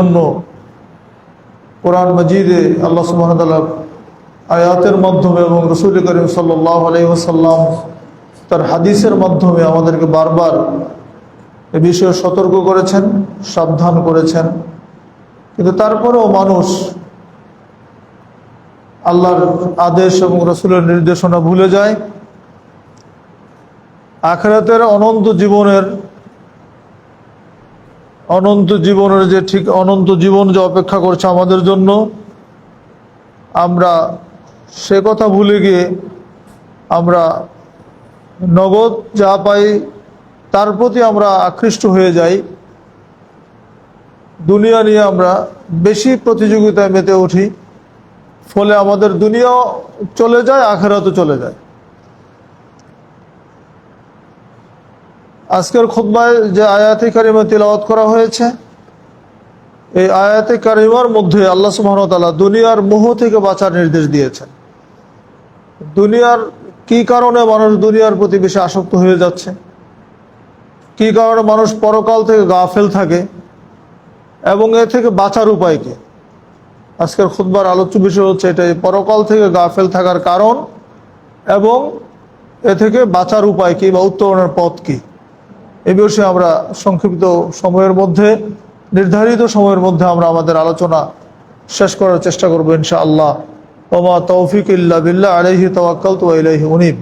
জন্য কোরআন মাজিদে আল্লাহ সুবহানাহু ওয়া তাআলা আয়াতের মাধ্যমে এবং রাসূল করিম সাল্লাল্লাহু আলাইহি ওয়াসাল্লাম তার হাদিসের মাধ্যমে আমাদেরকে বারবার এ বিষয়ে সতর্ক করেছেন, সাবধান করেছেন। কিন্তু তারপরেও মানুষ আল্লাহর আদেশ এবং রাসূলের নির্দেশনা ভুলে যায়। আখিরাতের অনন্ত জীবনের যে ঠিক অনন্ত জীবন যে অপেক্ষা করছে আমাদের জন্য, আমরা সে কথা ভুলে গিয়ে আমরা নগদ যা পাই তার প্রতি আমরা আকৃষ্ট হয়ে যাই। দুনিয়া নিয়ে আমরা বেশি প্রতিযোগিতায় মেতে উঠি, ফলে আমাদের দুনিয়াও চলে যায়, আখিরাতও চলে যায়। আজকের খুতবায় যে আয়াতে কারিমা তিলাওয়াত করা হয়েছে, এই আয়াতে কারিমার মধ্যে আল্লাহ সুবহানাহু ওয়া তাআলা দুনিয়ার মোহ থেকে বাঁচার নির্দেশ দিয়েছেন। দুনিয়ার কি কারণে মানুষ দুনিয়ার প্রতি বেশি আসক্ত হয়ে যাচ্ছে, কি কারণে মানুষ পরকাল থেকে গাফেল থাকে এবং এ থেকে বাঁচার উপায় কি। আজকের খুতবার আলোচ্য বিষয় হচ্ছে এটাই, পরকাল থেকে গাফেল থাকার কারণ এবং এ থেকে বাঁচার উপায় কি বা উত্তরণের পথ কি। এই বিষয়ে আমরা সংক্ষিপ্ত সময়ের মধ্যে, নির্ধারিত সময়ের মধ্যে আমরা আমাদের আলোচনা শেষ করার চেষ্টা করব ইনশাআল্লাহ। ওমা তৌফিক ইল্লা বিল্লাহ, আলাইহি তাওয়াক্কালতু ওয়া ইলাইহি উনীব।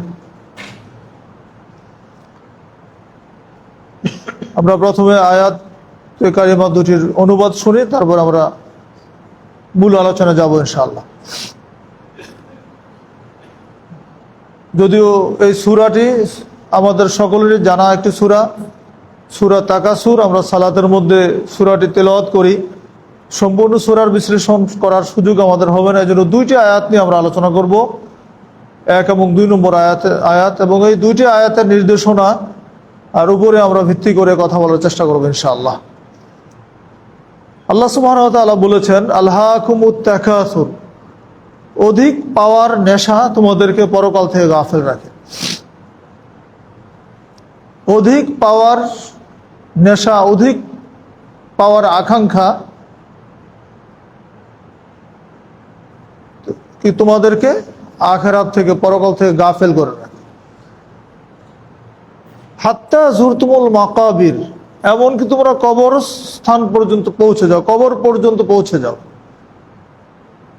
আমরা প্রথমে আয়াত কারিমা দুটির অনুবাদ শুনি, তারপর আমরা মূল আলোচনা যাব ইনশাআল্লাহ। যদিও এই সূরাটি আমাদের সকলেরই জানা একটি সূরা তাকাসুর। আমরা সালাতের মধ্যে সূরাটি তেলাওয়াত করি, সম্পূর্ণ সূরার বিশ্লেষণ করার সুযোগ আমাদের হবে না। এই জন্য দুইটি আয়াত নিয়ে আমরা আলোচনা করব, 1 এবং 2 নম্বর আয়াত এবং এই দুইটি আয়াতের নির্দেশনা আর উপরে আমরা ভিত্তি করে কথা বলার চেষ্টা করব ইনশাআল্লাহ। আল্লাহ সুবহানাহু ওয়া তাআলা বলেছেন, আলহাকুমুত তাকাসুর, অধিক পাওয়ার নেশা তোমাদেরকে পরকাল থেকে গাফেল রাখে। অধিক পাওয়ার নেশা, অধিক পাওয়ার আকাঙ্ক্ষা কি তোমাদেরকে আখিরাত থেকে, পরকাল থেকে গাফেল করে রাখে। হাত্তা জুরতুমুল মাকাবির, এমনকি তোমরা কবর স্থান পর্যন্ত পৌঁছে যাও, কবর পর্যন্ত পৌঁছে যাও।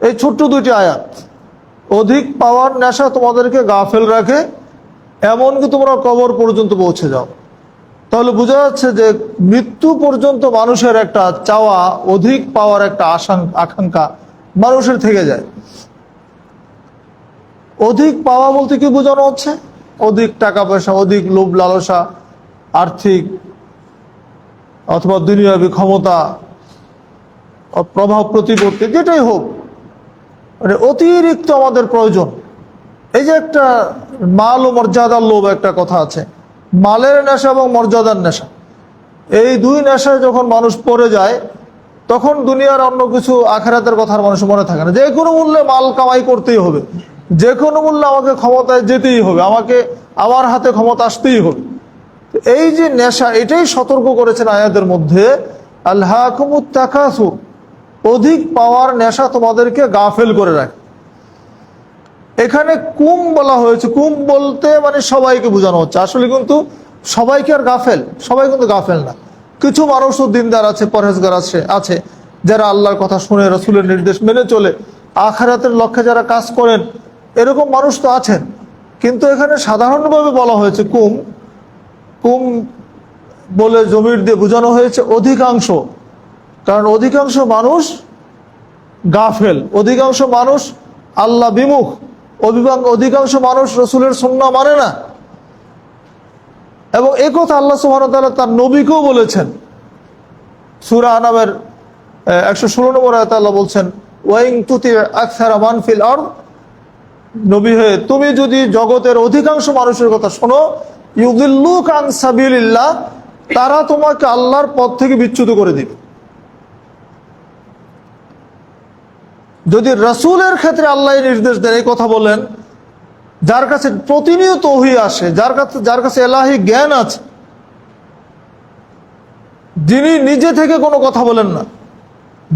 এই ছোট্ট দুইটি আয়াত, অধিক পাওয়ার নেশা তোমাদেরকে গাফেল রাখে, এমনকি তোমরা কবর পর্যন্ত পৌঁছে যাও। তাহলে বোঝা যাচ্ছে যে মৃত্যু পর্যন্ত মানুষের একটা চাওয়া, অধিক পাওয়ার একটা আকাঙ্ক্ষা মানুষের থেকে যায়। অধিক পাওয়া বলতে কি বোঝানো হচ্ছে? অধিক টাকা পয়সা, অধিক লোভ লালসা, আর্থিক অথবা দুনিয়াবী ক্ষমতা, প্রভাব প্রতিপত্তি, যেটাই হোক, মানে অতিরিক্ত আমাদের প্রয়োজন। এই যে একটা মাল ও মর্যাদার লোভ, একটা কথা আছে, মালের নেশা এবং মর্যাদার নেশা, এই দুই নেশায় যখন মানুষ পড়ে যায়, তখন দুনিয়ার অন্য কিছু আখিরাতের কথার মানুষের মনে থাকে না। যে কোনো মূল্যে মাল কামাই করতেই হবে, যে কোনো মূল্যে আমাকে ক্ষমতায় যেতেই হবে, আমাকে আমার হাতে ক্ষমতা আসতেই হবে। এই যে নেশা, এটাই সতর্ক করেছেন আয়াতের মধ্যে, আলহাকুমুত তাকাসুর, অধিক পাওয়ার নেশা তোমাদেরকে গাফেল করে রাখে। এখানে কুম বলা হয়েছে, কুম বলতে মানে সবাইকে বোঝানো হচ্ছে। আসলে কিন্তু সবাইকে আর গাফেল, সবাই কিন্তু গাফেল না। কিছু মানুষও দিনদার আছে, পরহেজগার আছে, যারা আল্লাহর কথা শুনে, রাসূলের নির্দেশ মেনে চলে, আখিরাতের লক্ষ্যে যারা কাজ করেন, এরকম মানুষ তো আছেন। কিন্তু এখানে সাধারণভাবে বলা হয়েছে কুম বলে জমির দিয়ে বোঝানো হয়েছে অধিকাংশ। কারণ অধিকাংশ মানুষ গাফেল, অধিকাংশ মানুষ আল্লাহ বিমুখ, অধিকাংশ মানুষ রাসূলের সুন্নাহ মানে না। এবং এই কথা আল্লাহ সুবহানাহু ওয়া তাআলা তার নবীকেও বলেছেন। সূরা আনামের 116 নম্বর আয়াতে আল্লাহ বলছেন, ওয়াইন তুতি আকসারা মান ফিল আরদ, নবী হয়ে তুমি যদি জগতের অধিকাংশ মানুষের কথা শোনো, ইউদিল্লুকা আন সাবিলিল্লাহ, তারা তোমাকে আল্লাহর পথ থেকে বিচ্যুত করে দিবে। যদি রাসূলের ক্ষেত্রে আল্লাহ নির্দেশ দেন, এই কথা বলেন, যার কাছে প্রতিনিয়ত ওহী আসে, যার কাছে ইলাহি জ্ঞান আছে, যিনি নিজে থেকে কোনো কথা বলেন না,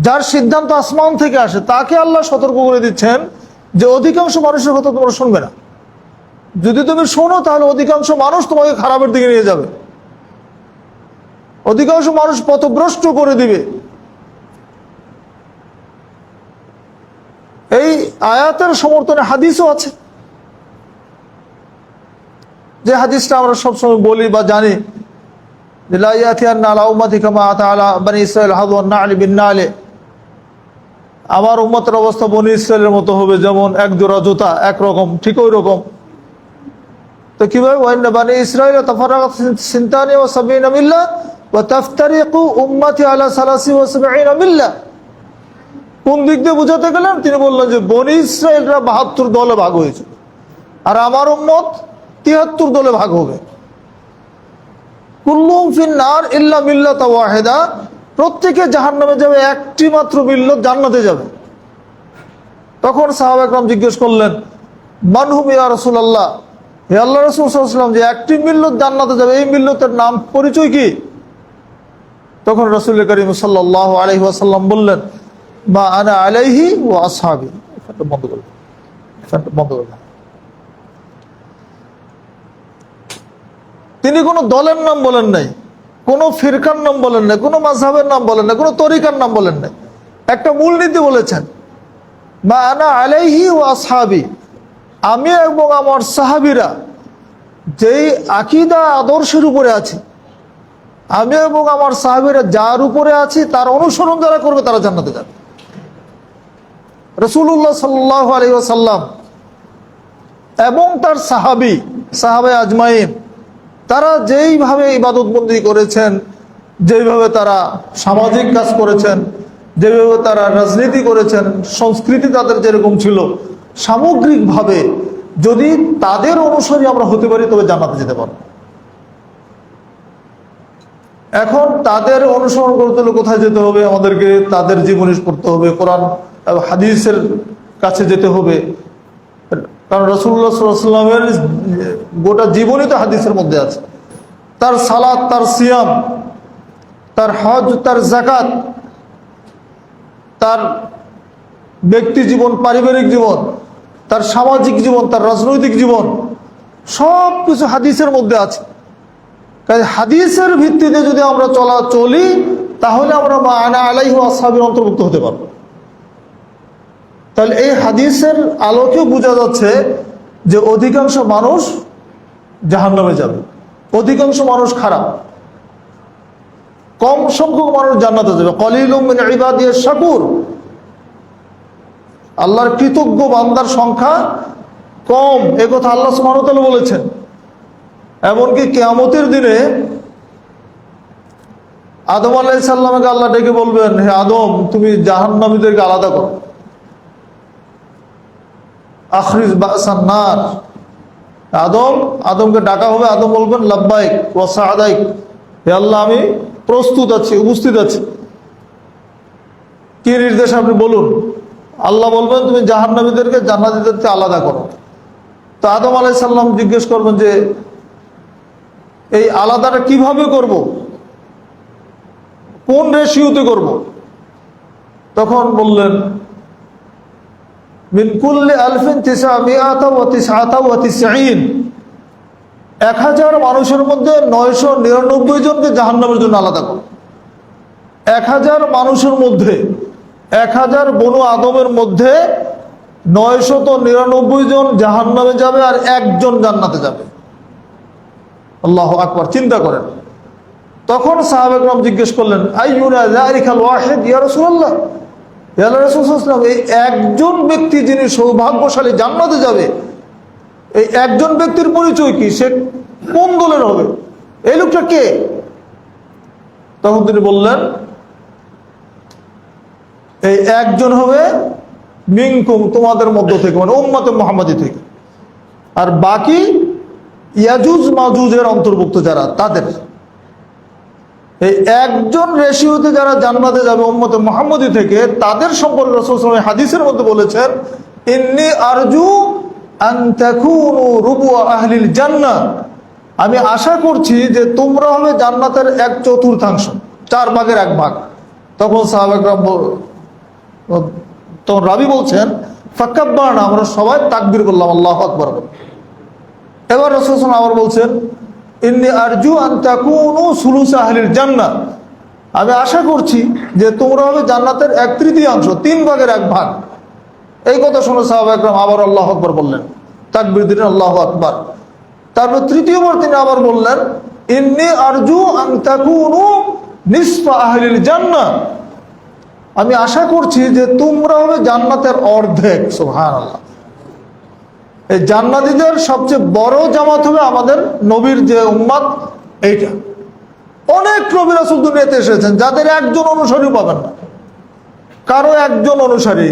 যার সিদ্ধান্ত আসমান থেকে আসে, তাকে আল্লাহ সতর্ক করে দিচ্ছেন যে অধিকাংশ মানুষের কথা তোমরা শুনবে না। যদি তুমি শোনো তাহলে অধিকাংশ মানুষ তোমাকে খারাপের দিকে নিয়ে যাবে, অধিকাংশ মানুষ পথভ্রষ্ট করে দিবে। এই আয়াতের সমর্থনে হাদিসও আছে, যে হাদিসটা আমরা সবসময় বলি বা জানি যে লা ইয়াতিয়ান্না আলা উম্মতি কামা আতা আলা বনি ইসরাঈল হাযওয়ান না'লি বিন না'লি, আমার উম্মতের অবস্থা বনি ইসরায়েলের মতো হবে, যেমন এক জোড়া জুতা একরকম, ঠিক ওই রকম। তো কিভাবে? ওয়াইন্না বনি ইসরাঈল তাফাররাকাত সিনতানি ওয়া সাবঈনা মিল্লাহ ওয়া তাফতারিকু উম্মতি আলা সালাসি ওয়া সাবঈনা মিল্লাহ। কোন দিক দিয়ে বুঝাতে গেলেন? তিনি বললেন যে বনি ইসরায়েলরা ৭২ দলে ভাগ হয়েছে, আর আমার উম্মত ৭৩ দলে ভাগ হবে। কুল্লুহুম ফিন-নার ইল্লা মিল্লাতা ওয়াহিদা, প্রত্যেকে জাহান্নামে যাবে, একটি মাত্র মিল্লত জান্নাতে যাবে। তখন সাহাবা একরাম জিজ্ঞেস করলেন, মান হুম ইয়া রাসূলুল্লাহ, হে আল্লাহর রাসূল সাল্লাল্লাহু আলাইহি ওয়াসাল্লাম, যে একটি মিল্লত জান্নাতে যাবে, এই মিল্লতের নাম পরিচয় কি? তখন রাসূল করিম সাল্লাল্লাহু আলাইহি ওয়াসাল্লাম বললেন, মা আনা আলাইহি ওয়া আসহাবি। এটা বন্ধ করুন। তিনি কোনো দলের নাম বলেন নাই, কোনো ফিরকার নাম বলেন নাই, কোনো মাযহাবের নাম বলেন নাই, কোনো তরিকার নাম বলেন নাই, একটা মূলনীতি বলেছেন, মা আনা আলাইহি ওয়া আসহাবি, আমি এবং আমার সাহাবীরা যেই আকীদা আদর্শের উপরে আছি, আমি এবং আমার সাহাবীরা যার উপরে আছি তার অনুসরণ যারা করবে তারা জান্নাতে যাবে। রাসূলুল্লাহ সাল্লাল্লাহু আলাইহি ওয়াসাল্লাম এবং তার সাহাবায়ে আজমাইন, তারা যেইভাবে ইবাদতবন্দি করেছেন, যেইভাবে তারা সামাজিক কাজ করেছেন, যেভাবে তারা রাজনীতি করেছেন, সংস্কৃতি তাদের যেরকম ছিল, সামগ্রিকভাবে যদি তাদের অনুসারী আমরা হতে পারি তবে জান্নাতে যেতে পারব। এখন তাদের অনুসরণ করতে হলে কোথায় যেতে হবে? আমাদেরকে তাদের জীবনী পড়তে হবে, কোরআন হাদিসের কাছে যেতে হবে, কারণ রাসূলুল্লাহ সাল্লাল্লাহু আলাইহি ওয়াসাল্লামের গোটা জীবনই তো হাদিসের মধ্যে আছে। তার সালাত, তার সিয়াম, তার হজ, তার যাকাত, তার ব্যক্তি জীবন, পারিবারিক জীবন, তার সামাজিক জীবন, তার রাজনৈতিক জীবন, সব কিছু হাদিসের মধ্যে আছে। কাজে হাদিসের ভিত্তিতে যদি আমরা চলি তাহলে আমরা মা আনা আলাইহি ওয়া আসহাবির অন্তর্ভুক্ত হতে পারবো। তাহলে এই হাদিসের আলোকেও বোঝা যাচ্ছে যে অধিকাংশ মানুষ জাহান্নামে যাবে, অধিকাংশ মানুষ খারাপ, কম সংখ্যক মানুষ জান্নাতে যাবে। কলিলুম মিন ইবাদিয়াশ শাকুর, আল্লাহর কৃতজ্ঞ বান্দার সংখ্যা কম, একথা আল্লাহ সুবহানাহু ওয়া তাআলা বলেছেন। এমনকি কিয়ামতের দিনে আদম আলাইহিস সালামকে আল্লাহ ডেকে বলবেন, হে আদম, তুমি জাহান্নামীদেরকে আলাদা করো, আখরিজ বাসান নার। আদমকে ডাকা হবে, আদম বলবেন লাব্বাইক ওয়া সাআদাইক, হে আল্লাহ আমি প্রস্তুত আছি, উপস্থিত আছি, কি নির্দেশ আপনি বলুন। আল্লাহ বলবেন তুমি জাহান্নামীদেরকে জান্নাতীদেরকে আলাদা করো। তো আদম আলাইহিস সালাম জিজ্ঞেস করবেন যে এই আলাদাটা কিভাবে করব, কোন রেশিওতে করব? তখন বললেন মিন কুল্লি আলফিন 999 1000 মানুষের মধ্যে 999 জনকে জাহান্নামের জন্য আলাদা করো। 1000 মানুষের মধ্যে, 1000 বনু আদমের মধ্যে 999 জন জাহান্নামে যাবে আর একজন জান্নাতে যাবে। আল্লাহু আকবার, চিন্তা করেন। তখন সাহাবায়ে কেরাম জিজ্ঞেস করলেন, আইয়ুনা যালিকাল ওয়াহিদ ইয়া রাসূলুল্লাহ, হে আল্লাহর রাসূল সাল্লাল্লাহু আলাইহি ওয়াসাল্লাম, এই একজন ব্যক্তি যিনি সৌভাগ্যশালী জান্নাতে যাবে, এই একজন ব্যক্তির পরিচয় কি? সে কোন দলের হবে? এই লোকটা কে? তখন তিনি বললেন, এই একজন হবে মিনকুম, তোমাদের মধ্য থেকে, মানে উম্মতে মুহাম্মাদি থেকে, আর বাকি ইয়াজুজ মাজুজের অন্তর্ভুক্ত যারা, তাদের। এই একজন রেশিওতে যারা জান্নাতে যাবে উম্মতে মুহাম্মাদি থেকে, তাদের সম্পর্কে রাসূল সাল্লাল্লাহু আলাইহি ওয়াসাল্লাম হাদিসের মধ্যে বলেছেন, ইন্নী আরজু আন তাকুনু রুবুয়া আহলিল জান্নাহ, আমি আশা করছি যে তোমরা হবে জান্নাতের 1/4, 4 ভাগের 1 ভাগ। তখন সাহাবা کرام তখন রাবি বলছেন ফাকাব্বারনা, আমরা সবাই তাকবীর বললাম, আল্লাহু আকবার। এবার রাসূল সাল্লাল্লাহু আলাইহি ওয়াসাল্লাম আবার বলছেন ইন্নী আরজু আন তাকুনু সুলুস আহলিল জান্নাহ, আমি আশা করছি যে তোমরা হবে জান্নাতের 1/3 3 ভাগের 1 ভাগ। এই কথা শুনে সাহাবা کرام আবার আল্লাহু আকবার বললেন, তাকবীর দিলেন, আল্লাহু আকবার। তারপর তৃতীয়বার তিনি আবার বললেন ইন্নী আরজু আন তাকুনু নিসফা আহলিল জান্নাহ, আমি আশা করছি যে তোমরা হবে জান্নাতের অর্ধেক। সুবহানাল্লাহ। এই জান্নাতীদের সবচেয়ে বড় জামাত হবে আমাদের নবীর যে উম্মত, এইটা। অনেক নবী রাসূল দুনিয়াতে এসেছেন যাদের একজন অনুসারী পাবেন না, কারো একজন অনুসারী,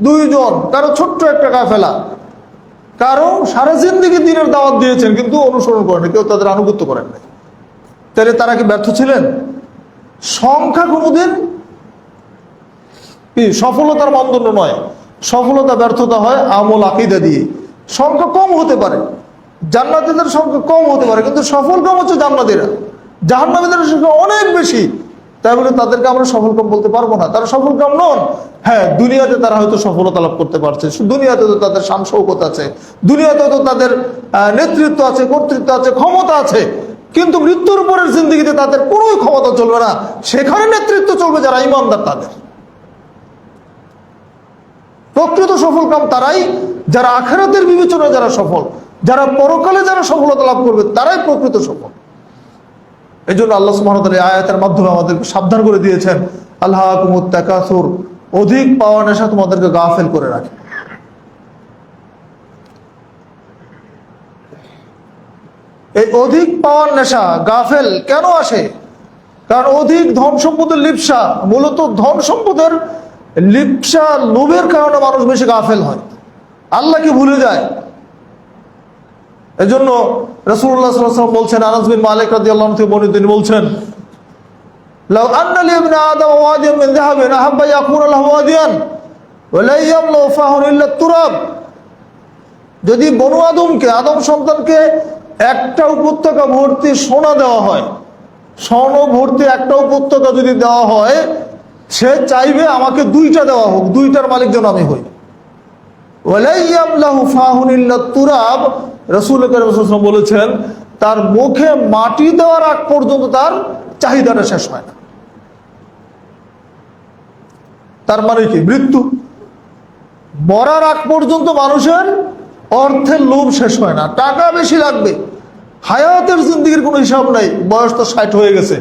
2 জন, কারো ছোট্ট একটা কাফেলা, কারো সারা জিন্দেগি দ্বীনের দাওয়াত দিয়েছেন কিন্তু অনুসরণ করেন, কেউ তাদের আনুগত্য করেন নাই। তাহলে তারা কি ব্যর্থ ছিলেন? সংখ্যা কোনোদিন কি সফলতার মানদণ্ড নয়। সফলতা ব্যর্থতা হয় আমল আকীদা দিয়ে। সংখ্যা কম হতে পারে, জান্নাতীদের সংখ্যা কম হতে পারে, কিন্তু সফল কাম হচ্ছে জান্নাতীরা। জাহান্নামীদের সংখ্যা অনেক বেশি, তাই বলে তাদেরকে আমরা সফল কাম বলতে পারবো না, তারা সফল কাম নন। হ্যাঁ, দুনিয়াতে তারা হয়তো সফলতা লাভ করতে পারছে, দুনিয়াতে তো তাদের শান শৌকত আছে, দুনিয়াতে তো তাদের নেতৃত্ব আছে, কর্তৃত্ব আছে, ক্ষমতা আছে, কিন্তু মৃত্যুর পরের জিন্দেগিতে তাদের কোনো ক্ষমতা চলবে না। সেখানে নেতৃত্ব চলবে যারা ঈমানদার তাদের। প্রকৃত সফল কাম তারাই যারা আখিরাতের বিবেচনায় যারা সফল, যারা পরকালে যারা সফলতা লাভ করবে তারাই প্রকৃত সফল। এই জন্য আল্লাহ সুবহানাহু ওয়া তাআলা এই আয়াতের মাধ্যমে আমাদেরকে সাবধান করে দিয়েছেন, আলহাকুমুত তাকাসুর, অধিক পাওয়া নেশা তোমাদেরকে গাফেল করে রাখে। এই অধিক পাওয়ার নেশা গাফেল কেন আসে? কারণ অধিক ধন সম্পদের লিপ্সা, মূলত ধন সম্পদের লিপ্সা, লোভের কারণে মানুষ বেশি গাফেল হয়, আল্লাহকে ভুলে যায়। এজন্য রাসূলুল্লাহ সাল্লাল্লাহু আলাইহি ওয়াসাল্লাম বলছেন, আনাস বিন মালিক রাদিয়াল্লাহু আনহু থেকে বর্ণিত, তিনি বলছেন লাউ আন্না লি ইবনে আদম ওয়াদিয়ান মিন যাহাবিন আহাব্বা ইয়াকুনা লাহু ওয়াদিয়ান ওয়া লা ইয়ামলু ফাহু ইল্লা তুরাব, যদি বনু আদমকে, আদম সন্তানকে একটা উপত্যকা ভর্তি সোনা দেওয়া হয়, স্বর্ণ ভর্তি একটা উপত্যকা যদি দেওয়া হয়, সে চাইবে আমাকে 2টা দেওয়া হোক, 2টার মালিক যেন আমি হই। ওয়া লা ইয়ামলাহু ফাহু ইল্লা তুরাব, রাসূল কারীম সাল্লাল্লাহু আলাইহি ওয়াসাল্লাম বলেছেন তার মুখে মাটি দেওয়ার আগ পর্যন্ত তার চাহিদাটা শেষ হয় না। তার মানে কি? মৃত্যু মরার আগ পর্যন্ত মানুষের অর্থের লোভ শেষ হয় না, টাকা বেশি লাগবে। হায়াতের জিন্দেগির কোনো হিসাব নাই, বয়স তো 60 হয়ে গেছে,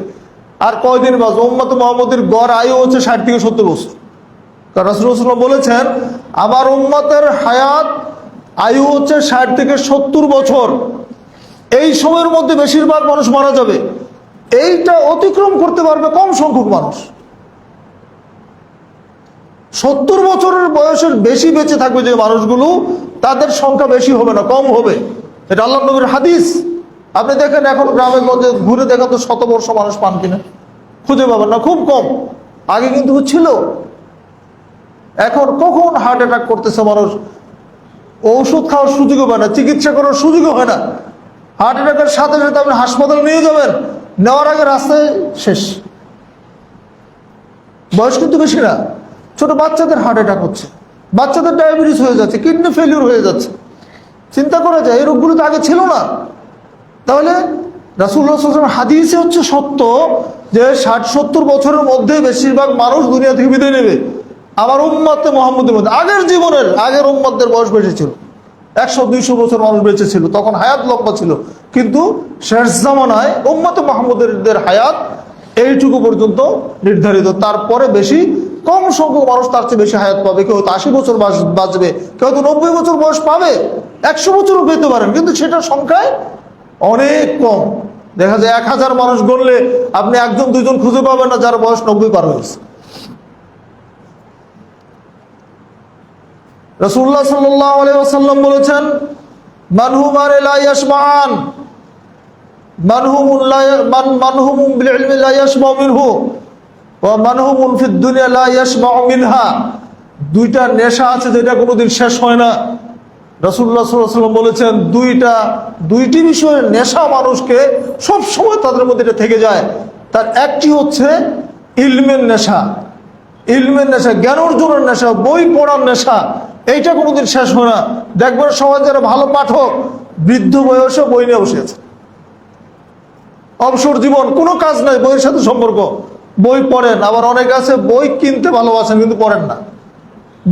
আর কয়দিন বাঁচবে? উম্মত মুহাম্মদের গড় আয়ু হচ্ছে 60 থেকে 70 বছর। কারণ রাসূলুল্লাহ সাল্লাল্লাহু আলাইহি ওয়াসাল্লাম বলেছেন আমার উম্মতের হায়াত আয়ু হচ্ছে 60 থেকে 70 বছর, এই সময়ের মধ্যে বেশিরভাগ মানুষ মারা যাবে। এইটা অতিক্রম করতে পারবে কম সংখ্যক মানুষ। 70 বছরের বয়সের বেশি বেঁচে থাকবে যে মানুষগুলো, তাদের সংখ্যা বেশি হবে না, কম হবে। এটা আল্লাহর নবীর হাদিস। আপনি দেখেন এখন গ্রামে গঞ্জে ঘুরে দেখেন তো 100 বর্ষ মানুষ পান কিনা, খুঁজে পাবেন না, খুব কম। আগে কিন্তু ছিল। এখন কখন হার্ট অ্যাটাক করতেছে মানুষ, ঔষধ খাওয়ার সুযোগও হয় না, চিকিৎসা করার সুযোগও হয় না। হার্ট অ্যাটাকের সাথে সাথে আপনি হাসপাতালে নিয়ে যাবেন, নেওয়ার আগে রাস্তায় শেষ। বয়স কিন্তু বেশি না, ছোট বাচ্চাদের হার্ট অ্যাটাক হচ্ছে, বাচ্চাদের ডায়াবেটিস হয়ে যাচ্ছে, কিডনি ফেলিওর হয়ে যাচ্ছে। চিন্তা করা যায়, এই রোগগুলো তো আগে ছিল না। তাহলে রাসূলুল্লাহ সাল্লাল্লাহু আলাইহি ওয়াসাল্লাম হাদিসে হচ্ছে সত্য যে 60-70 বছরের মধ্যে বেশিরভাগ মানুষ দুনিয়া থেকে বিদায় নেবে। আমার উম্মতে মুহাম্মদের মধ্যে আগের উম্মতদের বয়স বেশি ছিল, 100-200 বছর মানুষ বেঁচে ছিল, তখন হায়াত লম্বা ছিল। কিন্তু শেষ জামানায় উম্মতে মুহাম্মদের হায়াত এইটুকু পর্যন্ত নির্ধারিত, তারপরে বেশি কম সংখ্যক মানুষ তার চেয়ে বেশি হায়াত পাবে। কেউ হয়তো 80 বছর বাঁচবে, কেউ হয়তো 90 বছর বয়স পাবে, 100 বছরও পেতে পারেন, কিন্তু সেটার সংখ্যায় অনেক কম। দেখা যায় 1000 মানুষ গণলে আপনি 1-2 খুঁজে পাবেন না যার বয়স 90 পার হয়েছে। রাসূলুল্লাহ সাল্লাল্লাহু আলাইহি ওয়াসাল্লাম বলেছেন মানহুমারে লা ইয়াশবান, মানহুমুন বিল ইলমি লা ইয়াশবাউ মিনহু ওয়া মানহুমুন ফিদ দুনিয়া লা ইয়াশবাউ মিনহা। 2টা নেশা আছে যেটা কোনোদিন শেষ হয় না। রাসূলুল্লাহ সাল্লাল্লাহু আলাইহি ওয়াসাল্লাম বলেছেন দুইটি বিষয়ের নেশা মানুষকে সব সময় তাদের মধ্যে এটা থেকে যায়। তার একটি হচ্ছে ইলমের নেশা, ইলমের নেশা, জ্ঞান অর্জনের নেশা, বই পড়ার নেশা, এইটা কোনোদিন শেষ হয় না। দেখবেন সমাজ যারা ভালো পাঠক বৃদ্ধ বয়সে বই নিয়ে বসে আছে, অবসর জীবন, কোনো কাজ নাই, বইয়ের সাথে সম্পর্ক, বই পড়েন। আবার অনেক আছে বই কিনতে ভালোবাসেন কিন্তু পড়েন না,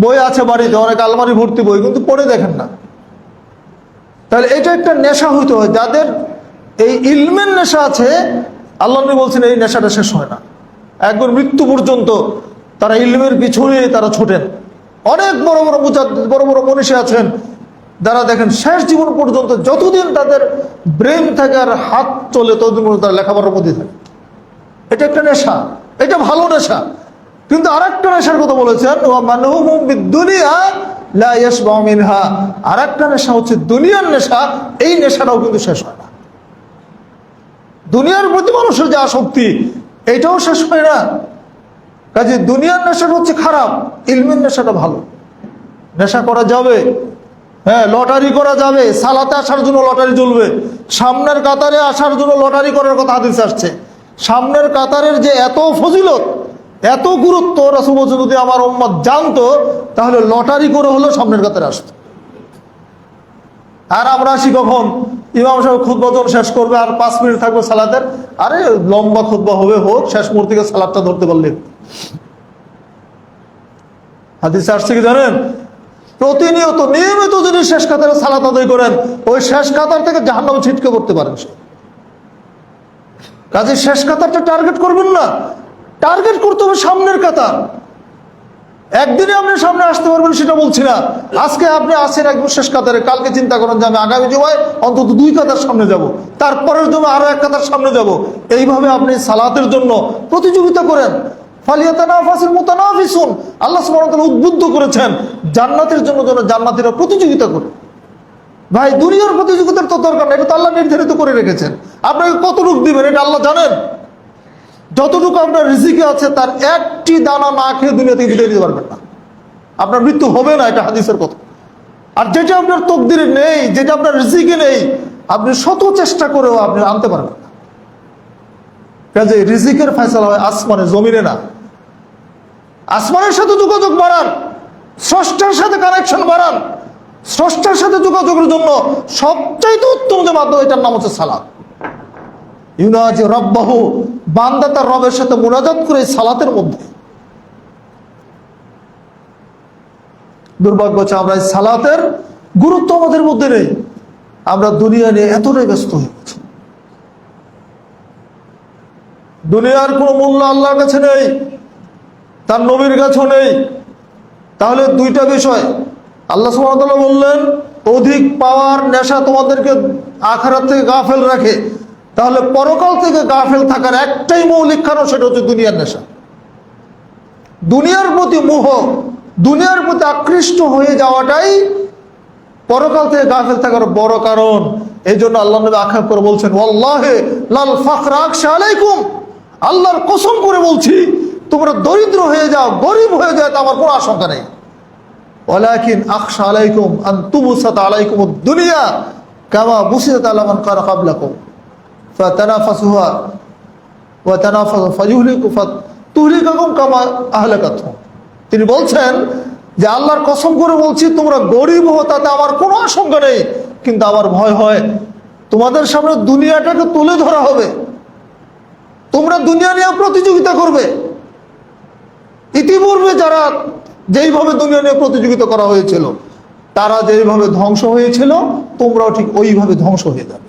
বই আছে বাড়িতে অনেক আলমারি ভর্তি বই কিন্তু পড়ে দেখেন না। তাহলে এটা একটা নেশা হইতে হয়। যাদের এই ইলমের নেশা আছে, আল্লাহ নবী বলছেন এই নেশাটা শেষ হয় না, একবার মৃত্যু পর্যন্ত তারা ইলমের পিছনে তারা ছোটেন। অনেক বড় বড় মুজাদ্দিদ, বড় বড় মনীষী আছেন যারা দেখেন শেষ জীবন পর্যন্ত যতদিন তাদের ব্রেন থাকে আর হাত চলে ততদিন পর্যন্ত তারা লেখাপড়ার মধ্যে থাকে। এটা একটা নেশা, এটা ভালো নেশা। কিন্তু আর একটা নেশার কথা বলেছেন, আর একটা নেশা হচ্ছে দুনিয়ার নেশা। এই নেশাটাও কিন্তু শেষ হয় না। দুনিয়ার প্রতি মানুষের যে আসক্তি, এটাও শেষ হয় না। কাজে দুনিয়ার নেশাটা হচ্ছে খারাপ, ইলমের নেশাটা ভালো। নেশা করা যাবে, হ্যাঁ, লটারি করা যাবে, সালাতে আসার জন্য লটারি চলবে, সামনের কাতারে আসার জন্য লটারি করার কথা হাদিসে আসছে। সামনের কাতারের যে এত ফজিলত, এত গুরুত্ব, রাসূল বলেছেন যদি আমার উম্মত জানতো তাহলে লটারি করে হলেও সামনের কাতারে আসতো। আর আমরা আসি কখন? ইমাম সাহেব খুতবা যখন শেষ করবে আর 5 মিনিট থাকবে সালাতের, আরে লম্বা খুতবা হবে, হোক, শেষ মুহূর্তে সালাদটা ধরতে পারলে। হাদিসে আসছে কি জানেন? প্রতিনিয়ত নিয়মিত যদি শেষ কাতারে সালাত আদায় করেন, ওই শেষ কাতার থেকে জাহান্নামে ছিটকে পড়তে পারেন। কাজে শেষ কাতারটা টার্গেট করবেন না, টার্গেট করতে হবে সামনের কাতার। একদিনে আপনি সামনে আসতে পারবেন সেটা বলছি না। আজকে আপনি আসেন একদম শেষ কাতারে, কালকে চিন্তা করেন যে আমি আগামী জুমায় অন্তত 2 কাতার সামনে যাব, তারপরের জুমায় আরো 1 কাতার সামনে যাব। এইভাবে আপনি সালাতের জন্য প্রতিযোগিতা করেন। ফালিয়াতানাফাসিল মুতানাফিসুন, আল্লাহ সুবহানাহু ওয়া তাআলা উদ্বুদ্ধ করেছেন জান্নাতের জন্য যেন জান্নাতীরা প্রতিযোগিতা করে। ভাই, দুনিয়ার প্রতিযোগিতার তো দরকার নেই, এটা তো আল্লাহ নির্ধারিত করে রেখেছেন। আপনাকে কতটুকু দিবেন এটা আল্লাহ জানেন। যতটুকু আপনার রিজিকে আছে তার একটি দানা না খেয়ে দুনিয়া থেকে বিদায় দিতে পারবেন না, আপনার মৃত্যু হবে না, এটা হাদিসের কথা। আর যেটা আপনার তকদিরে নেই, যেটা আপনার রিজিকে নেই, আপনি শত চেষ্টা করেও আপনি আনতে পারবেন না। কাজে রিজিকের ফয়সালা হয় আসমানে, জমিনে না। আসমানের সাথে যোগাযোগ বাড়ান, স্রষ্টার সাথে কানেকশন বাড়ান। স্রষ্টার সাথে যোগাযোগের জন্য সবচাইতে উত্তম যে মাধ্যম, এটার নাম হচ্ছে সালাত। ইউনাজি রব্বাহু, বান্দা তার রবের সাথে মুনাজাত করে সালাতের মধ্যে। দুর্ভাগ্য হচ্ছে আমরা এই সালাতের গুরুত্ব আমাদের মধ্যে নেই। আমরা দুনিয়া নিয়ে এতটাই ব্যস্ত হয়ে গেছি, দুনিয়ার কোনো মূল্য আল্লাহর কাছে নেই, তার নবীর কাছেও নেই। তাহলে 2টা বিষয় আল্লাহ সুবহানাহু ওয়া তাআলা বললেন, অধিক পাওয়ার নেশা তোমাদেরকে আখিরাত থেকে গাফেল রাখে। তাহলে পরকাল থেকে গাফেল থাকার একটাই মৌলিক কারণ, সেটা হচ্ছে দুনিয়ার নেশা। দুনিয়ার প্রতি মোহ, দুনিয়ার প্রতি আকৃষ্ট হয়ে যাওয়াটাই পরকাল থেকে গাফেল থাকার বড় কারণ। এই জন্য আল্লাহ নবী আক্ষেপ করে বলছেন, ওয়াল্লাহি লাল ফাখরা আখশা আলাইকুম, আল্লাহর কসম করে বলছি তোমরা দরিদ্র হয়ে যাও, গরিব হয়ে যাও, তা আমার কোনো আশঙ্কা নেই। ওয়ালাকিন আখশা আলাইকুম আন তুবসাত আলাইকুমুদ দুনিয়া কামা বুসিতাত আলা মান কানা ক্বাবলাকুম ফাতানাফাসুহা ওয়া তানাফাসু ফাতুহলিকুম কামা আহলাকাতহুম। তিনি বলছেন যে আল্লাহর কসম করে বলছি তোমরা গরিব হো, তাতে আমার কোনো আশঙ্কা নেই, কিন্তু আমার ভয় হয় তোমাদের সামনে দুনিয়াটাকে তুলে ধরা হবে, তোমরা দুনিয়া নিয়ে প্রতিযোগিতা করবে। ইতিপূর্বে যারা যেইভাবে দুনিয়া নিয়ে প্রতিযোগিতা করা হয়েছিল, তারা যেইভাবে ধ্বংস হয়েছিল, তোমরাও ঠিক ওইভাবে ধ্বংস হয়ে যাবে।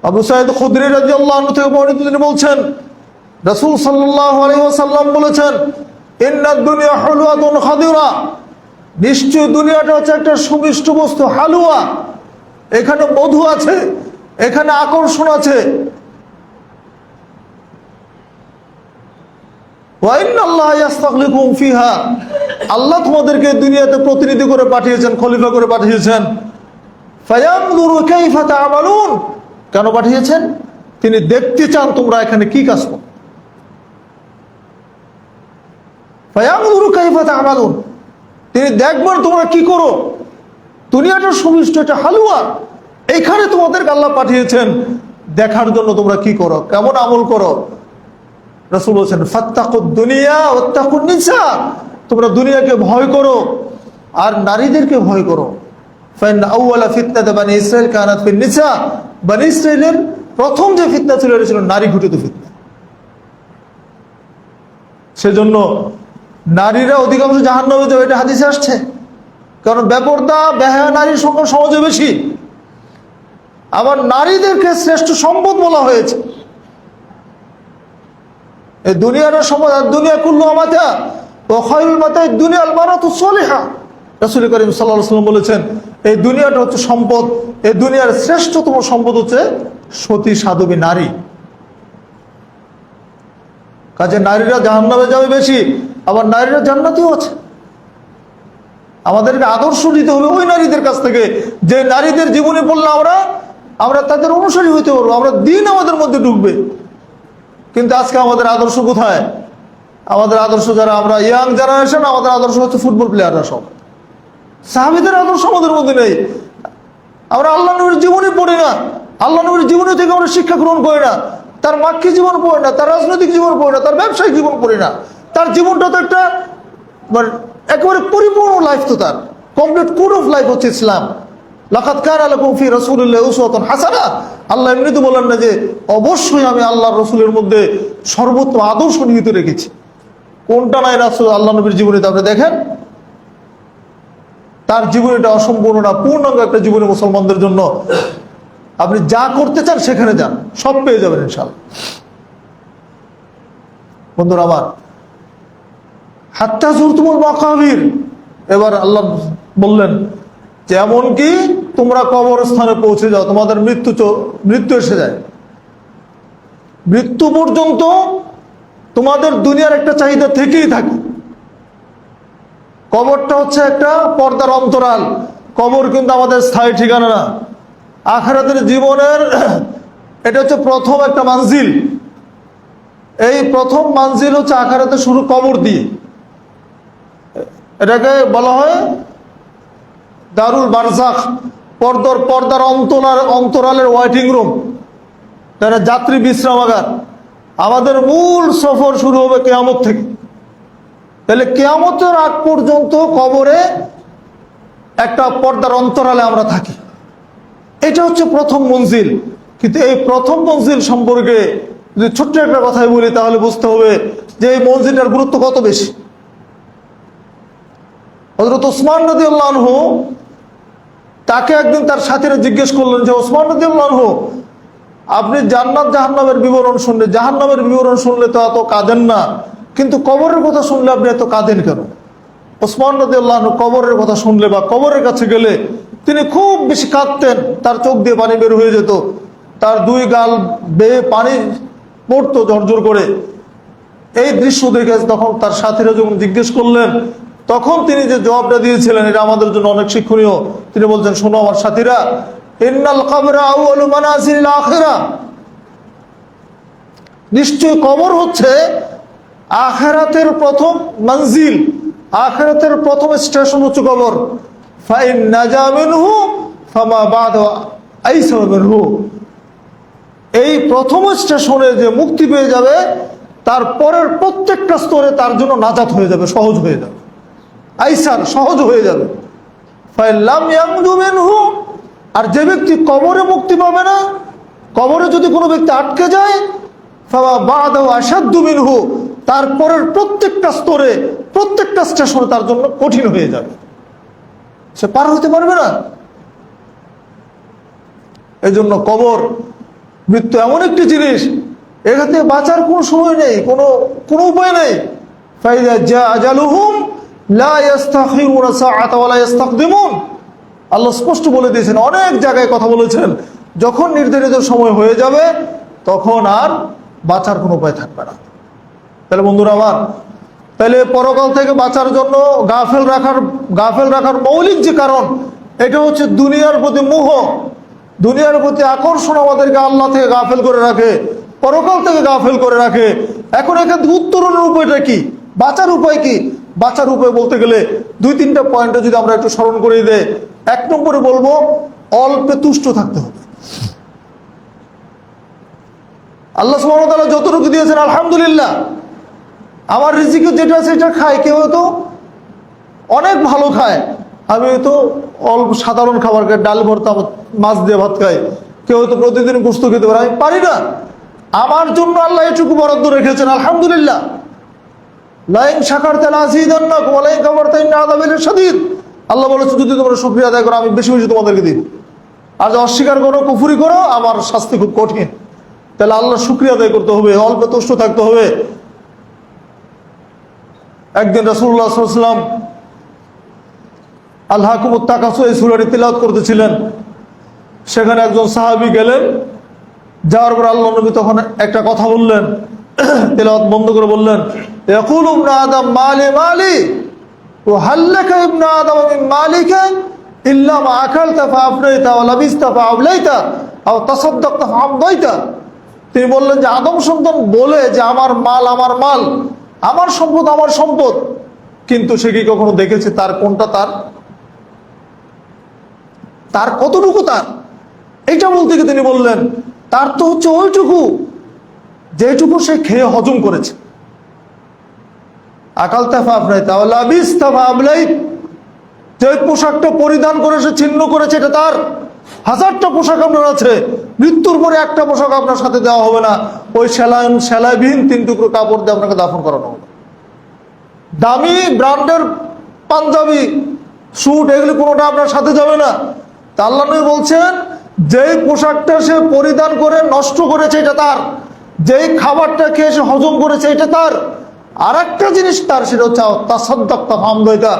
আবু সাঈদ খুদরি রাদিয়াল্লাহু আনহু থেকে বর্ণিত, তিনি বলছেন রাসূল সাল্লাল্লাহু আলাইহি ওয়াসাল্লাম বলেছেন, ইন্নাদ দুনিয়া হুলওয়াতুন খাদিরা, নিশ্চয় দুনিয়াটা হচ্ছে একটা সুমিষ্ট বস্তু, হালুয়া। এখানে মধু আছে, এখানে আকর্ষণ আছে। ওয়া ইন্নাল্লাহ ইস্তাখলিফুকুম ফিহা, আল্লাহ তোমাদেরকে দুনিয়াতে প্রতিনিধি করে পাঠিয়েছেন, খলিফা করে পাঠিয়েছেন। ফায়ানজুরু কাইফা তা'মালুন, কেন পাঠিয়েছেন? তিনি দেখতে চান তোমরা এখানে কি কাজ করো। ফায়ানজুরু কাইফা তা'মালুন, তিনি দেখবেন তোমরা কি করো। দুনিয়াটা সুমিষ্ট, এটা হালুয়া, এইখানে তোমাদেরকে আল্লাহ পাঠিয়েছেন দেখার জন্য তোমরা কি করো, কেমন আমল করো। রাসূল বলেছেন ফাত্তাকুদ দুনিয়া ওয়াত্তাকুন নিসা, তোমরা দুনিয়াকে ভয় করো আর নারীদেরকে ভয় করো। ফাইন আউওয়ালা ফিতনাত বানি ইসরাইল কানাত ফিন নিসা, বানি ইসরাইলের প্রথম যে ফিতনা ছিল এটা ছিল নারী ঘটিত ফিতনা। সেজন্য নারীরা অধিকাংশ জাহান্নামে যাবে, এটা হাদিসে আসছে। কারণ বেপরদা বেহায়া নারীর সংখ্যা সমাজে বেশি। আবার নারীদেরকে শ্রেষ্ঠ সম্পদ বলা হয়েছে। এই দুনিয়ার সম্পদ, আর দুনিয়া কুল্লু মাতা ওয়া খায়রুল মাতাই দুনিয়াল মারাতুস সালিহা। রাসূল করিম সাল্লাল্লাহু আলাইহি ওয়াসাল্লাম বলেছেন এই দুনিয়াটা হচ্ছে সম্পদ, এই দুনিয়ার শ্রেষ্ঠতম সম্পদ হচ্ছে সতী সাধবী নারী। কাজে নারীরা জাহান্নামে যাবে বেশি, আবার নারীরা জান্নাতেও আছে। আমাদেরকে আদর্শ নিতে হবে ওই নারীদের কাছ থেকে, যে নারীদের জীবনে পড়লে আমরা তাদের অনুসারী হইতে পারবো, আমরা দিন আমাদের মধ্যে ঢুকবে। কিন্তু আজকে আমাদের আদর্শ কোথায়? আমাদের আদর্শ যারা আমরা ইয়াং জেনারেশন, আমাদের আদর্শ হচ্ছে ফুটবল প্লেয়াররা সব। সাহাবীদের আদর্শ আমাদের মধ্যে নেই। আমরা আল্লাহ নবীর জীবনী পড়ি না, আল্লাহ নবীর জীবনী থেকে আমরা শিক্ষা গ্রহণ করি না, তার মাক্কি জীবন পড়ি না, তার রাজনৈতিক জীবন পড়ি না, তার ব্যবসায়িক জীবন পড়ি না। তার জীবনটা তো একটা একেবারে পরিপূর্ণ লাইফ, তো তার কমপ্লিট কোড অফ লাইফ হচ্ছে ইসলাম। লাকাদ কানা লাকুম ফি রাসূলিল্লাহি উসওয়াতুন হাসানাহ। আল্লাহ এমনি তো বলেন না যে অবশ্যই আমি আল্লাহর রাসূলের মধ্যে সর্বোত্তম আদর্শ নিহিত রেখেছি। কোনটা নাই রাসূল আল্লাহ নবীর জীবনীতে আপনি দেখেন। তার জীবনীটা অসম্পূর্ণ না, পূর্ণাঙ্গ একটা জীবনী মুসলমানদের জন্য। আপনি যা করতে চান সেখানে যান, সব পেয়ে যাবেন ইনশাআল্লাহ। বন্ধুরা আমার, হাত্তা যুরতুমুল মাকাবির, এবার আল্লাহ বললেন যে এমনকি তোমরা কবরস্থানে পৌঁছে যাও, তোমাদের মৃত্যু এসে যায়, মৃত্যু পর্যন্ত তোমাদের দুনিয়ার একটা চাহিদা থেকেই থাকে। কবরটা হচ্ছে একটা পর্দার অন্তরাল, কবর কিন্তু আমাদের স্থায়ী ঠিকানা না। আখিরাতের জীবনের এটা হচ্ছে প্রথম একটা মানজিল। এই প্রথম মানজিল হচ্ছে আখিরাতে শুরু কবর দিয়ে। এটাকে বলা হয় দারুল বারজাখ, পর্দার অন্তরালের ওয়েটিং রুম, তারা যাত্রী বিশ্রামাগার। আমাদের মূল সফর শুরু হবে কিয়ামত থেকে। তাহলে কিয়ামতের আগ পর্যন্ত কবরে একটা পর্দার অন্তরালে আমরা থাকি। এটা হচ্ছে প্রথম মঞ্জিল। কিন্তু এই প্রথম মঞ্জিল সম্পর্কে যদি ছোট্ট একটা কথাই বলি তাহলে বুঝতে হবে যে এই মঞ্জিলটার গুরুত্ব কত বেশি। হযরত ওসমান রাদিয়াল্লাহু আনহু, তাকে একদিন তার সাথীরা জিজ্ঞেস করলেন যে ওসমান রাদিয়াল্লাহু আনহু, আপনি জান্নাত জাহান্নামের বিবরণ শুনলে, জাহান্নামের বিবরণ শুনলে তো এত কাঁদেন না, কিন্তু কবরের কথা শুনলে আপনি এত কাঁদেন কেন? ওসমান রাদিয়াল্লাহু আনহু কবরের কথা শুনলে বা কবরের কাছে গেলে তিনি খুব বেশি কাঁদতেন, তার চোখ দিয়ে পানি বের হয়ে যেত, তার দুই গাল বেয়ে পানি পড়তো ঝরঝর করে। এই দৃশ্য দেখে তখন তার সাথীরা যখন জিজ্ঞেস করলেন, তখন তিনি যে জবাবটা দিয়েছিলেন এটা আমাদের জন্য অনেক শিক্ষণীয়। তিনি বলছেন, শোনো আমার সাথীরা, ইন্নাল কবরা আউয়ালু মানাজিলিল আখিরাহ, নিশ্চয় কবর হচ্ছে আখিরাতের প্রথম মঞ্জিল, আখিরাতের প্রথম স্টেশন হচ্ছে কবর। ফাইন নাজা মিনহু ফামা বাদা আইসা মিনহু, এই প্রথম স্টেশনে যে মুক্তি পেয়ে যাবে তারপরের প্রত্যেকটা স্তরে তার জন্য নাজাত হয়ে যাবে, সহজ হয়ে যাবে, আইসার সহজ হয়ে যাবে। ফাইল্লাম ইয়ামদু মিনহু, আর যে ব্যক্তি কবরে মুক্তি পাবে না, কবরে যদি কোনো ব্যক্তি আটকে যায়, ফামা বাদা আশাদ্দু মিনহু, তারপরের প্রত্যেকটা স্তরে প্রত্যেকটা স্টেশনে তার জন্য কঠিন হয়ে যাবে, সে পার হতে পারবে না। এই জন্য কবর, মৃত্যু এমন একটি জিনিস, এখান থেকে বাঁচার কোনো সময় নেই, কোনো উপায় নেই। ফাইযা জা আজালুহুম লা ইস্তাখিরুনা সাআতা ওয়া লা ইস্তাকদিমুন, আল্লাহ স্পষ্ট বলে দিয়েছেন, অনেক জায়গায় কথা বলেছেন, যখন নির্ধারিত সময় হয়ে যাবে তখন আর বাঁচার কোনো উপায় থাকবে না। তাহলে বন্ধুরা আমার, তাহলে পরকাল থেকে বাঁচার জন্য গাফেল রাখার মৌলিক যে কারণ, এটা হচ্ছে দুনিয়ার প্রতি মোহ, দুনিয়ার প্রতি আকর্ষণ আমাদেরকে আল্লাহ থেকে গাফেল করে রাখে, পরকাল থেকে গাফেল করে রাখে। এখন এখান থেকে উত্তরণের উপায়টা কি? বাঁচার উপায় কি? বাঁচার উপায় বলতে গেলে দুই তিনটা পয়েন্টে যদি আমরা একটু স্মরণ করে দেই। এক নম্বরে বলবো অল্পে তুষ্ট থাকতে হবে। আল্লাহ সুবহানাহু ওয়া তাআলা যতটুকু দিয়েছেন আলহামদুলিল্লাহ, আমার রিজিকে যেটা সেটা খায়। কেউ তো অনেক ভালো খায়, আমি তো অল্প সাধারণ খাবার খাই, ডাল ভর্তা মাছ দিয়ে ভাত খাই। কেউ তো প্রতিদিন গোশত খেতে পারে, আমি পারি না। আমার জন্য আল্লাহ এটুকু বরাদ্দ রেখেছেন আলহামদুলিল্লাহ। লাইন শাকারতা লাযিদান্নাকুম ওয়া লাইন কাফারতা ইন্না আযাবি লাশাদীদ। আল্লাহ বলেছে যদি তোমরা শুকরিয়া আদায় করো আমি বেশি বেশি তোমাদেরকে দিব, আর যদি অস্বীকার করো, কুফরি করো, আমার শাস্তি খুব কঠিন। তাহলে আল্লাহ শুকরিয়া আদায় করতে হবে, অল্পে তুষ্ট থাকতে হবে। একদিন রাসূলুল্লাহ সাল্লাল্লাহু আলাইহি ওয়াসাল্লাম আলহাকুমুত তাকাসুর এই সূরাটি তিলাওয়াত করতেছিলেন। সেখানে একজন সাহাবী গেলেন, যাওয়ার পর আল্লাহ নবী তখন একটা কথা বললেন, তিলাওয়াত বন্ধ করে বললেন, ইয়াকুলু ইবনু আদম মালি মালি ওয়া হাল্লাকা ইবনু আদম মিন মালিকা ইল্লা মা আকালতা ফাআফনাইতা ওয়া লাবিসতা ফাআবলাইতা আও তাসাদদাকতা ফাআমদাইতা। তিনি বললেন যে আদম সন্তান বলে যে আমার মাল আমার মাল, আমার সম্পদ আমার সম্পদ, কিন্তু সে কি কখনো দেখেছে তার কোনটা তার, তার কতটুকু তার? এইটা বলতে গিয়ে তিনি বললেন তার তো হচ্ছে ওইটুকু যেটুকু সে খেয়ে হজম করেছে। আকাল তাফা আপনাই তাহলে লাবিস তাফা আবলাইত, যে পোশাকটা পরিধান করে সে ছিন্ন করেছে এটা তার। হাজারটা পোশাক আপনার আছে, মৃত্যুর পরে একটা পোশাক আপনার সাথে দেওয়া হবে না, ওই সেলাইবিহীন 3 টুকরো কাপড় দিয়ে আপনাকে দাফন করানো হবে। দামি ব্র্যান্ডের পাঞ্জাবি স্যুট এগুলি কোনোটা আপনার সাথে যাবে না। তা আল্লাহ নবী বলছেন যেই পোশাকটা সে পরিধান করে নষ্ট করেছে এটা তার, যেই খাবারটা খেয়ে সে হজম করেছে এটা তার। আর একটা জিনিস তার, সেটা হচ্ছে তাসাদদাকতা ফাআমদাইতা,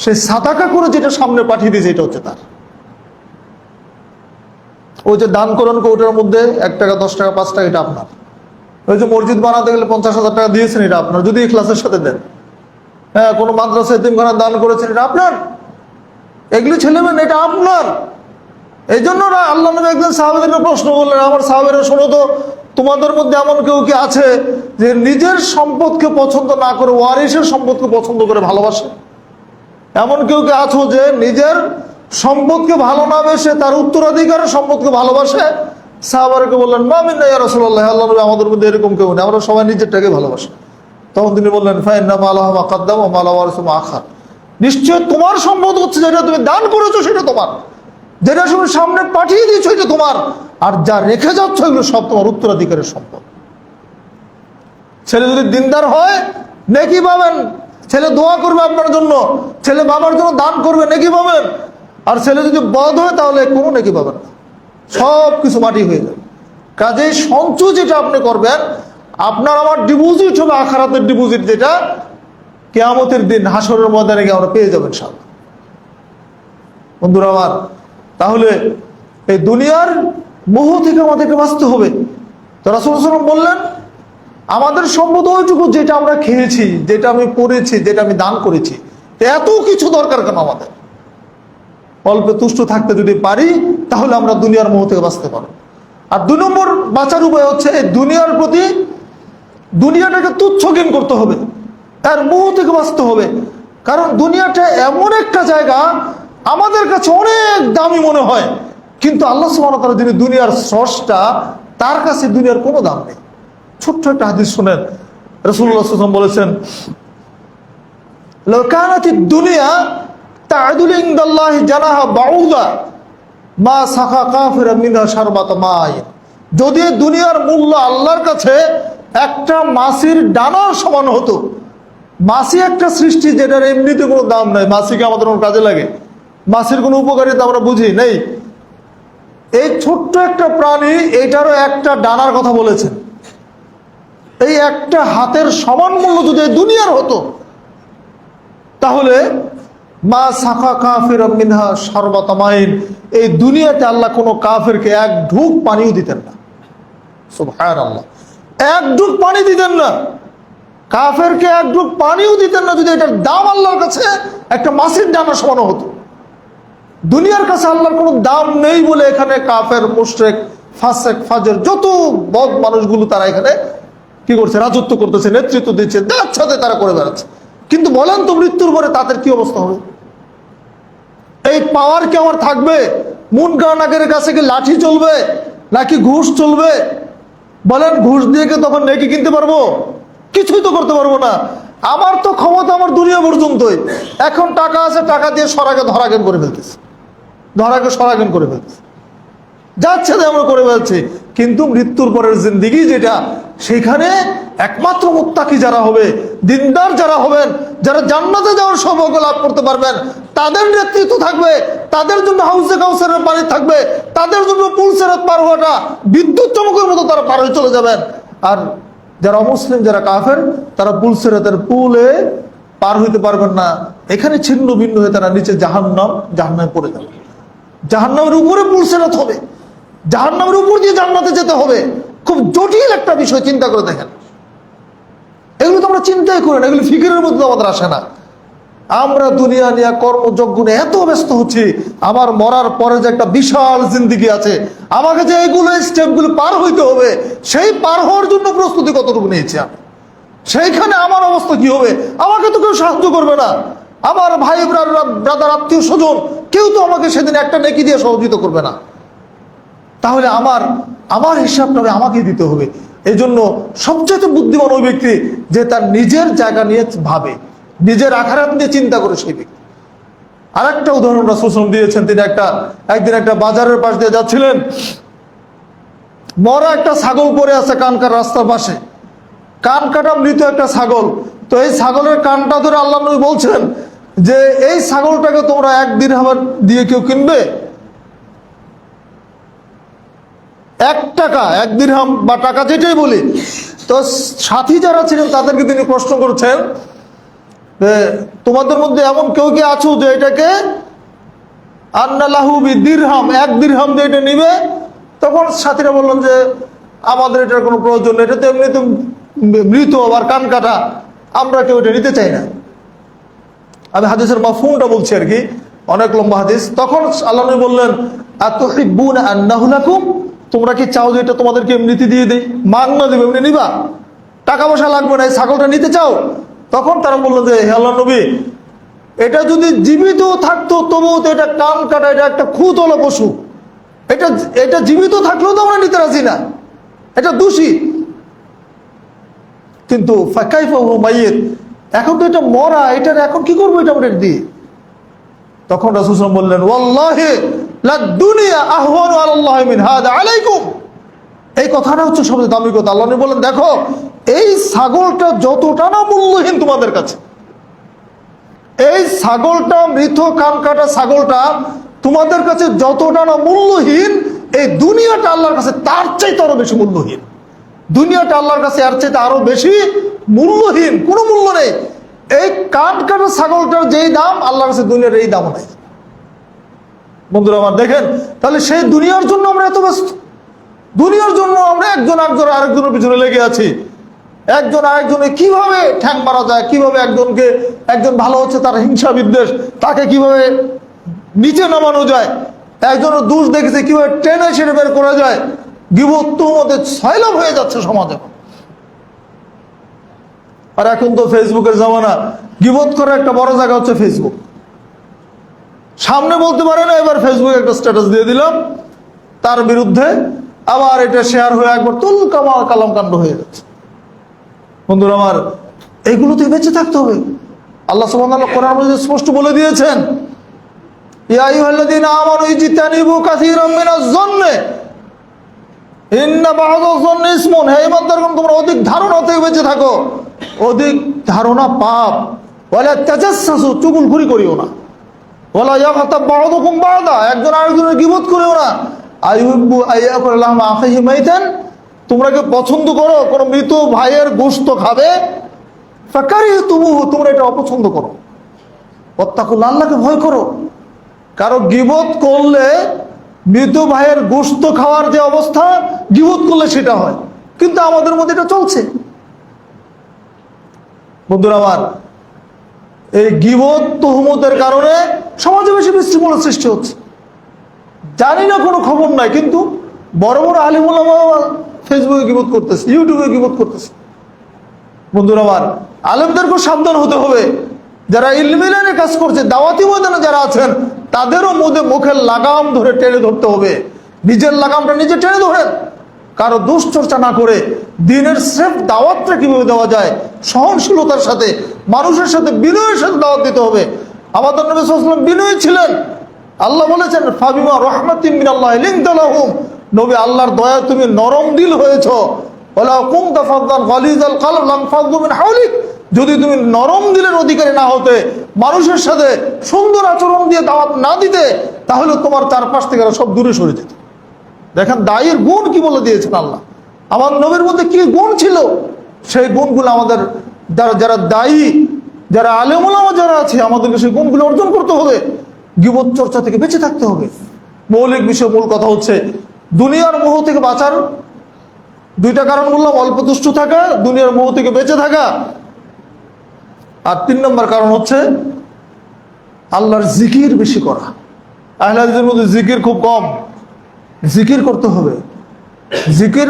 সে সাদাকা করে যেটা সামনে পাঠিয়ে দিয়েছে এটা হচ্ছে তার। ওই যে দান করেন ওটার মধ্যে 1 টাকা 10 টাকা 5 টাকা এটা আপনার। ওই যে মসজিদ বানাতে গেলে 50,000 টাকা দিয়েছেন এটা আপনার, যদি ইখলাসের সাথে দেন। হ্যাঁ, কোনো মাদ্রাসা এতিমখানা দান করেছেন এটা আপনার, এগুলি ছেলেমেন এটা আপনার। এই জন্য আল্লাহ নবী একদিন সাহাবাদেরকে প্রশ্ন করলেন, আমার সাহাবেরা শোনো তো, তোমাদের মধ্যে এমন কেউ কি আছে যে নিজের সম্পদকে পছন্দ না করে ওয়ারিসের সম্পদকে পছন্দ করে ভালোবাসে? এমন কেউ কি আছো যে নিজের সম্পদকে ভালো না বেসে তার উত্তরাধিকারের সম্পদকে ভালোবাসে? সাহাবাদেরকে বললেন মা মিন্না ইয়া রাসূলুল্লাহ, আল্লাহ নবী আমাদের মধ্যে এরকম কেউ নেই, আমরা সবাই নিজেরটাকে ভালোবাসি। তখন তিনি বললেন ফাইন্না মা লাহু মা কাদ্দাম ওয়া মা লা ওয়ারিসু মা আখার, নিশ্চয় তোমার সম্পদ হচ্ছে যেটা তুমি দান করেছো সেটা তোমার, যেটা তুমি সামনে পাঠিয়ে দিয়েছো এটা তোমার, আর যা রেখে যাচ্ছ এগুলো সব তোমার উত্তরাধিকারের সম্পদ। ছেলে যদি দিনদার হয় নেকি পাবেন, ছেলে দোয়া করবে আপনার জন্য, ছেলে বাবার জন্য দান করবে নেকি পাবেন। আর ছেলে যদি বদ হয় তাহলে কোনো নেকি পাবেন না, সব কিছু মাটি হয়ে যাবে। কাজেই সঞ্চয় যেটা আপনি করবেন, আপনার আমার ডিপোজিট হবে আখিরাতের ডিপোজিট, যেটা কিয়ামতের দিন হাসরের ময়দানে গিয়ে আমরা পেয়ে যাবেন ইনশাআল্লাহ। বন্ধুরা আমার, তাহলে এই দুনিয়ার মোহ থেকে আমাদেরকে বাঁচতে হবে। তো রাসূল সাল্লাল্লাহু আলাইহি ওয়াসাল্লাম বললেন আমাদের সম্পদ ওইটুকু যেটা আমরা খেয়েছি, যেটা আমি পড়েছি, যেটা আমি দান করেছি, এত কিছু দরকার কেন আমাদের? অল্পে তুষ্ট থাকতে যদি পারি তাহলে আমরা দুনিয়ার মোহ থেকে বাঁচতে পারবো। আর 2 নম্বর বাঁচার উপায় হচ্ছে এই দুনিয়ার প্রতি, দুনিয়াটাকে তুচ্ছ জ্ঞান করতে হবে, তার মোহ থেকে বাঁচতে হবে। কারণ দুনিয়াটা এমন একটা জায়গা আমাদের কাছে অনেক দামি মনে হয়, কিন্তু আল্লাহ সুবহানাহু ওয়া তাআলা যিনি দুনিয়ার স্রষ্টা, তার কাছে দুনিয়ার কোনো দাম নেই। ছোট্ট একটা হাদিস শুনেন, রাসূলুল্লাহ সাল্লাল্লাহু আলাইহি ওয়াসাল্লাম বলেছেন লাউ কানাতিদ দুনিয়া তা'দুলু ইনদাল্লাহি জানাহা বাউদা মা সাকা কাফিরা মিনহা শারবাতা মা'ইন। যদি দুনিয়ার মূল্য আল্লাহর কাছে একটা মাছির ডানার সমান হতো। মাছি একটা সৃষ্টি যেটার এমনিতে কোনো দাম নাই, মাছিকে আমাদের কোনো কাজে লাগে, মাছির কোনো উপকারিতা আমরা বুঝি নেই। এই ছোট্ট একটা প্রাণী, এইটারও একটা ডানার কথা বলেছেন, এই একটা হাতের সমান মূল্য যদি দুনিয়ার হতো তাহলে মা সাকা কাফিরা মিনহা শারবাতা মা'ইন, এই দুনিয়াতে আল্লাহ কোনো কাফেরকে 1 ঢুক পানিও দিতেন না। সুবহানাল্লাহ, 1 ঢুক পানি দিতেন না, কাফেরকে 1 ঢুক পানিও দিতেন না, যদি এটার দাম আল্লাহর কাছে একটা মাছির ডানা সমান হতো। দুনিয়ার কাছে আল্লাহর কোনো দাম নেই বলে এখানে কাফের, মুশরিক, ফাসিক, ফাজর যত বদ মানুষগুলো তারা এখানে কি করছে, রাজত্ব করতেছে, নেতৃত্ব দিচ্ছে, যার সাথে তারা করে বেড়াচ্ছে। কিন্তু বলেন তো মৃত্যুর পরে তাদের কি অবস্থা হবে? এই পাওয়ার কি আমার থাকবে? মুনকার নাকিরের কাছে কি লাঠি চলবে নাকি ঘুষ চলবে? বলেন, ঘুষ দিয়ে কি তখন নেকি কিনতে পারবো? কিছুই তো করতে পারবো না। আমার তো ক্ষমতা আমার দুনিয়া পর্যন্তই। এখন টাকা আছে, টাকা দিয়ে সরাকে ধরাকেন করে ফেলতেছে, ধরাকে সরাকেন করে ফেলতেছে, যাচ্ছে যে আমরা করে ফেলছি। কিন্তু মৃত্যুর পরের জিন্দিগি যেটা, সেখানে একমাত্র মুত্তাকি যারা হবে, দিনদার যারা হবেন, যারা জান্নাতে যাওয়ার সৌভাগ্য লাভ করতে পারবেন, তাদের নেতৃত্ব থাকবে, তাদের জন্য হাউজে কাউসারের পানি থাকবে, তাদের জন্য পুল সিরাত পার হওয়াটা বিদ্যুৎ চমকের মতো তারা পার হয়ে চলে যাবেন। আর যারা অমুসলিম, যারা কাফের, তারা পুল সিরাতের পুলে পার হইতে পারবেন না। এখানে ছিন্ন ভিন্ন হয়ে তারা নিচে জাহান্নামে পড়ে যাবে। জাহান্নামের উপরে পুল সিরাত হবে, জাহান্নামের উপর দিয়ে জান্নাতে যেতে হবে। খুব জটিল একটা বিষয়, চিন্তা করে দেখেন। এগুলো তো আমরা চিন্তাই করি না, এগুলো ফিকিরের মধ্যে আমাদের আসে না। আমরা দুনিয়া নিয়ে কর্মযজ্ঞ নিয়ে এত ব্যস্ত হচ্ছি, আমার মরার পরে যে একটা বিশাল জিন্দিগি আছে, আমাকে যে এগুলো স্টেপগুলো পার হইতে হবে, সেই পার হওয়ার জন্য প্রস্তুতি কতটুকু নিয়েছি আমি, সেইখানে আমার অবস্থা কি হবে? আমাকে তো কেউ সাহায্য করবে না, আমার ভাই ব্রাদার আত্মীয় স্বজন কেউ তো আমাকে সেদিন একটা নেকি দিয়ে সহযোগিতা করবে না। তাহলে আমার হিসাবটা আমাকেই দিতে হবে। এই জন্য সবচেয়ে বুদ্ধিমান ওই ব্যক্তি যে তার নিজের জায়গা নিয়ে ভাবে, নিজের আখিরাত নিয়ে চিন্তা করে সেই ব্যক্তি। আর একটা উদাহরণ রাসূল সাল্লাল্লাহু আলাইহি ওয়াসাল্লাম দিয়েছেন। তিনি একদিন একটা বাজারের পাশ দিয়ে যাচ্ছিলেন, মরা একটা ছাগল পড়ে আছে কানকার রাস্তার পাশে, কান কাটা মৃত একটা ছাগল। তো এই ছাগলের কানটা ধরে আল্লাহ নবী বলছেন যে এই ছাগলটাকে তোমরা 1 দিরহাম দিয়ে কেউ কিনবে? 1 টাকা, 1 দিরহাম বা টাকা যেটাই বলি। তো সাথী যারা ছিলেন তাদেরকে তিনি প্রশ্ন করছেন, তোমাদের মধ্যে এমন কেউ কি আছো যে এটাকে আন্না লাহু বিদিরহাম, 1 দিরহাম দিয়ে এটা নিবে? তখন সাথীরা বললেন যে আমাদের এটার কোনো প্রয়োজন নেই, এটা তো এমনি তো মৃত আবার কান কাটা, আমরা কেউ এটা নিতে চাই না। আমি হাদিসের মাফহুমটা বলছি আর কি, অনেক লম্বা হাদিস। তখন আল্লাহ নবী বললেন, আতুহিব্বুনা আন্নাহু লাকুম, তোমরা কি চাও যে এটা তোমাদেরকে এমনিতে দিয়ে দেই? মাগনা দিবে, এমনি নিবা? টাকা পয়সা লাগবে না, এই ছাগলটা নিতে চাও? তখন তারা বললো যে হে আল্লাহর নবী, এটা যদি জীবিত থাকতো তবুও তো এটা কান কাটা, এটা একটা খুঁতওয়ালা পশু, এটা জীবিত থাকলেও তো আমরা নিতে রাজি না, এটা দোষী। কিন্তু ফাকাইফা হুয়া মাইয়িত, এখন তো এটা মরা, এটার এখন কি করবো এটা আমরা দিয়ে? তখন রাসূল সাল্লাল্লাহু আলাইহি ওয়াসাল্লাম বললেন, ওয়াল্লাহি লা দুনিয়া আহওয়ানু আলাল্লাহি মিন হাদা আলাইকুম। এই কথাটা হচ্ছে সবচেয়ে দামি কথা। আল্লাহ নবী বললেন, দেখো এই ছাগলটা যতটা না মূল্যহীন তোমাদের কাছে, এই ছাগলটা, মৃত কান কাটা ছাগলটা তোমাদের কাছে যতটা না মূল্যহীন, এই দুনিয়াটা আল্লাহর কাছে তার চাইতে আরো বেশি মূল্যহীন। দুনিয়াটা আল্লাহর কাছে এর চাইতে আরো বেশি মূল্যহীন, কোনো মূল্য নেই। এই কান কাটা ছাগলটার যেই দাম, আল্লাহর কাছে দুনিয়ার এই দাম নেই। বন্ধুরা আমার, দেখেন তাহলে সেই দুনিয়ার জন্য আমরা এত ব্যস্ত, দুনিয়ার জন্য আমরা একজন আরেকজনের পিছনে লেগে আছি। একজন আরেকজনে কিভাবে ঠ্যাং মারা যায়, কিভাবে একজন ভালো হচ্ছে তার হিংসা বিদ্বেষ, তাকে কিভাবে নিচে নামানো যায়, একজনের দোষ দেখেছে কিভাবে টেনে ছেড়ে বের করা যায়। গীবত তুহমতে সয়লাভ হয়ে যাচ্ছে সমাজে। আর এখন তো ফেসবুকের জামানা, গীবত করার একটা বড় জায়গা হচ্ছে ফেসবুক। সামনে বলতে পারে না, এবার ফেসবুকে একটা স্ট্যাটাস দিয়ে দিলাম তার বিরুদ্ধে, আবার এটা শেয়ার হয়ে একবার তুল কালাম কাণ্ড হয়ে যাচ্ছে। বন্ধুরা আমার, এইগুলোতে বেঁচে থাকতে হবে। আল্লাহ সুবহানাহু ওয়া তাআলা কোরআনে মধ্যে স্পষ্ট বলে দিয়েছেন, ইয়া আইয়ুহাল্লাযীনা আমানু ইজতানিবু কাসীরাম মিনাজ-যন্নি ইন্না বা'দায-যন্নি ইসমুন। হে ঈমানদারগণ, তোমরা অধিক ধারণা থেকে বেঁচে থাকো। অধিক ধারণা পাপ। ওয়ালা তাজাসসু, চুগলখুরি করিও না। ওয়ালা ইয়াগতাব বা'দুকুম বা'দা, একজন আরেকজনের গীবত করিও না। আইয়ুহিব্বু আইয়াকুলা লাহমা আখিহি মাইতান, তোমরা কি পছন্দ করো কোন মৃত ভাইয়ের গোশত খাবে? ফাকারিহতুমুহু, তোমরা এটা অপছন্দ করো। ওয়াত্তাকুল্লাহ, আল্লাহকে ভয় করো। কারো গীবত করলে মৃত ভাইয়ের গোশত খাওয়ার যে অবস্থা, গীবত করলে সেটা হয়, কিন্তু আমাদের মধ্যে এটা চলছে। বন্ধুরা আমার, এই গীবত তুহমতের কারণে সমাজে বেশি বিশৃঙ্খলা সৃষ্টি হচ্ছে। জানি না, কোনো খবর নাই, কিন্তু বড় বড় আলিম উলামা ফেসবুকে গীবত করতেছে, ইউটিউবে গীবত করতেছে। বন্ধুরা আমার, আলেমদেরকেও সাবধান হতে হবে। যারা ইলমি লাইনে কাজ করছে, দাওয়াতি ময়দানে যারা আছেন, তাদেরও মুখের লাগাম ধরে টেনে ধরতে হবে। নিজের লাগামটা নিজে টেনে ধরেন, কারো দুশ্চর্চা না করে দিনের স্রেফ দাওয়াতটা কিভাবে দেওয়া যায়, সহনশীলতার সাথে, মানুষের সাথে বিনয়ের সাথে দাওয়াত দিতে হবে। আমাদের নবী সাল্লাল্লাহু আলাইহি ওয়াসাল্লাম বিনয়ী ছিলেন। আল্লাহ বলেছেন ফাবিমা রাহমাতিম মিনাল্লাহি লিনতা লাহুম, নবী আল্লাহর দয়া তুমি নরম দিল হয়েছো। ওয়ালা কুনতা ফাযযান গালিযাল কলব লাম ফাযযু মিন হাওলিক, যদি তুমি নরম দিলের অধিকারী না হতে, মানুষের সাথে সুন্দর আচরণ দিয়ে দাওয়াত না দিতে, তাহলে তোমার চারপাশ থেকে সব দূরে সরে যেত। দেখেন দায়ীর গুণ কি বলে দিয়েছেন আল্লাহ। আমার নবীর মধ্যে কি গুণ ছিল, সেই গুণগুলো আমাদের যারা দায়ী, যারা আলেম ওলামা যারা আছে, আমাদেরকে সেই গুণগুলো অর্জন করতে হবে। গীবত চর্চা থেকে বেঁচে থাকতে হবে। মৌলিক বিষয়, মূল কথা হচ্ছে দুনিয়ার মোহ থেকে বাঁচার দুইটা কারণ বললাম, অল্প দুষ্ট থাকা, দুনিয়ার মোহ থেকে বেঁচে থাকা। আর 3 নম্বর কারণ হচ্ছে আল্লাহর জিকির বেশি করা। আহলে হাদিসের মধ্যে জিকির খুব কম, জিকির করতে হবে। জিকির